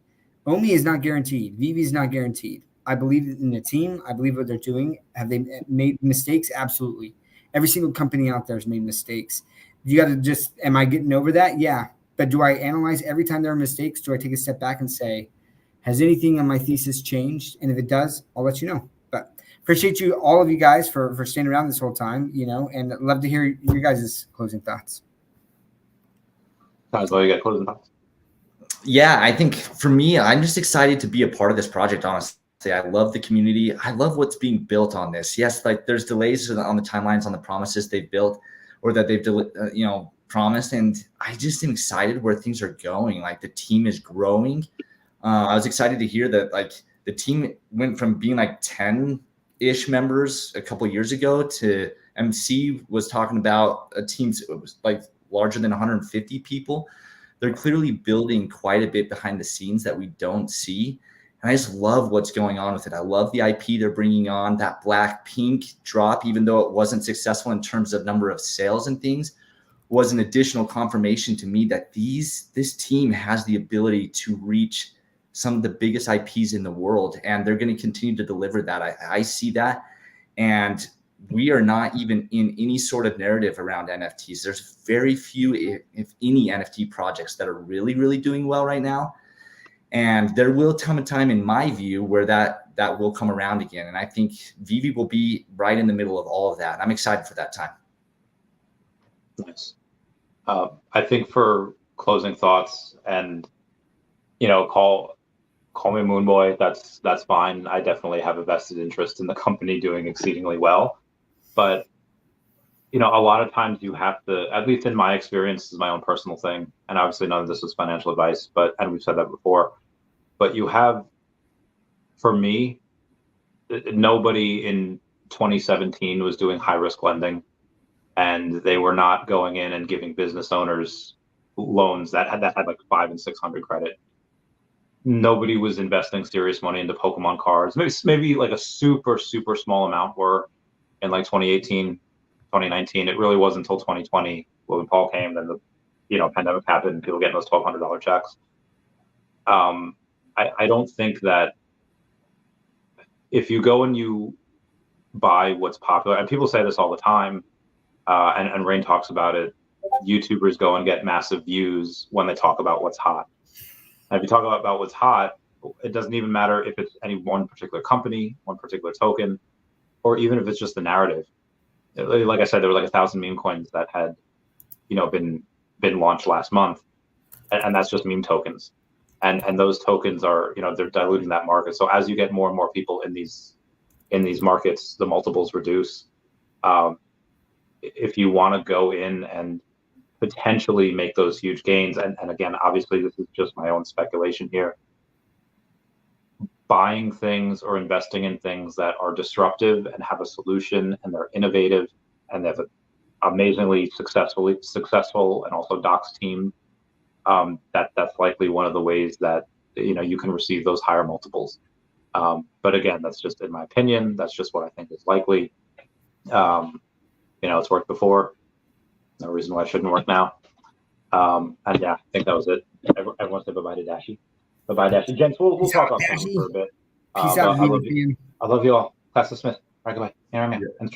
OMI is not guaranteed. VeVe is not guaranteed. I believe in the team. I believe what they're doing. Have they made mistakes? Absolutely. Every single company out there has made mistakes. You got to just, am I getting over that? Yeah. But do I analyze every time there are mistakes? Do I take a step back and say, has anything on my thesis changed? And if it does, I'll let you know. But appreciate you, all of you guys, for staying around this whole time, and love to hear your guys' closing thoughts. Sounds like you got closing thoughts. Yeah, I think for me, I'm just excited to be a part of this project, honestly. I love the community. I love what's being built on this. Yes, like there's delays on the timelines, on the promises they've built or that they've, promised. And I just am excited where things are going. Like the team is growing. I was excited to hear that like the team went from being like 10-ish members a couple of years ago to MC was talking about a team that was like larger than 150 people. They're clearly building quite a bit behind the scenes that we don't see. And I just love what's going on with it. I love the IP they're bringing on. That Blackpink drop, even though it wasn't successful in terms of number of sales and things, was an additional confirmation to me that this team has the ability to reach some of the biggest IPs in the world. And they're going to continue to deliver that. I see that. And we are not even in any sort of narrative around NFTs. There's very few, if any, NFT projects that are really, really doing well right now. And there will come a time, in my view, where that will come around again. And I think VeVe will be right in the middle of all of that. I'm excited for that time. Nice. I think for closing thoughts, and call me Moon Boy. That's fine. I definitely have a vested interest in the company doing exceedingly well. But a lot of times you have to, at least in my experience, this is my own personal thing, and obviously none of this was financial advice, and we've said that before. But you have, for me, nobody in 2017 was doing high risk lending, and they were not going in and giving business owners loans that had like 500 and 600 credit. Nobody was investing serious money into Pokemon cards. Maybe like a super, super small amount were in like 2018, 2019. It really wasn't until 2020 when Paul came, then the pandemic happened, and people getting those $1,200 checks. I don't think that if you go and you buy what's popular, and people say this all the time, and Rain talks about it, YouTubers go and get massive views when they talk about what's hot. And if you talk about what's hot, it doesn't even matter if it's any one particular company, one particular token, or even if it's just the narrative. Like I said, there were like 1,000 meme coins that had, been launched last month, and that's just meme tokens. And those tokens are, they're diluting that market. So as you get more and more people in these markets, the multiples reduce. If you want to go in and potentially make those huge gains, and again, obviously this is just my own speculation here, buying things or investing in things that are disruptive and have a solution and they're innovative and they have an amazingly successful and also docs team, that's likely one of the ways that you can receive those higher multiples. But again, that's just in my opinion. That's just what I think is likely. It's worked before. No reason why it shouldn't work now. And yeah, I think that was it. Everyone say bye-bye to Dashy. Bye-bye, Dashy. Gents, we'll talk on for a bit. Peace out, I love you all. Class dismissed. All right, goodbye. Here I am.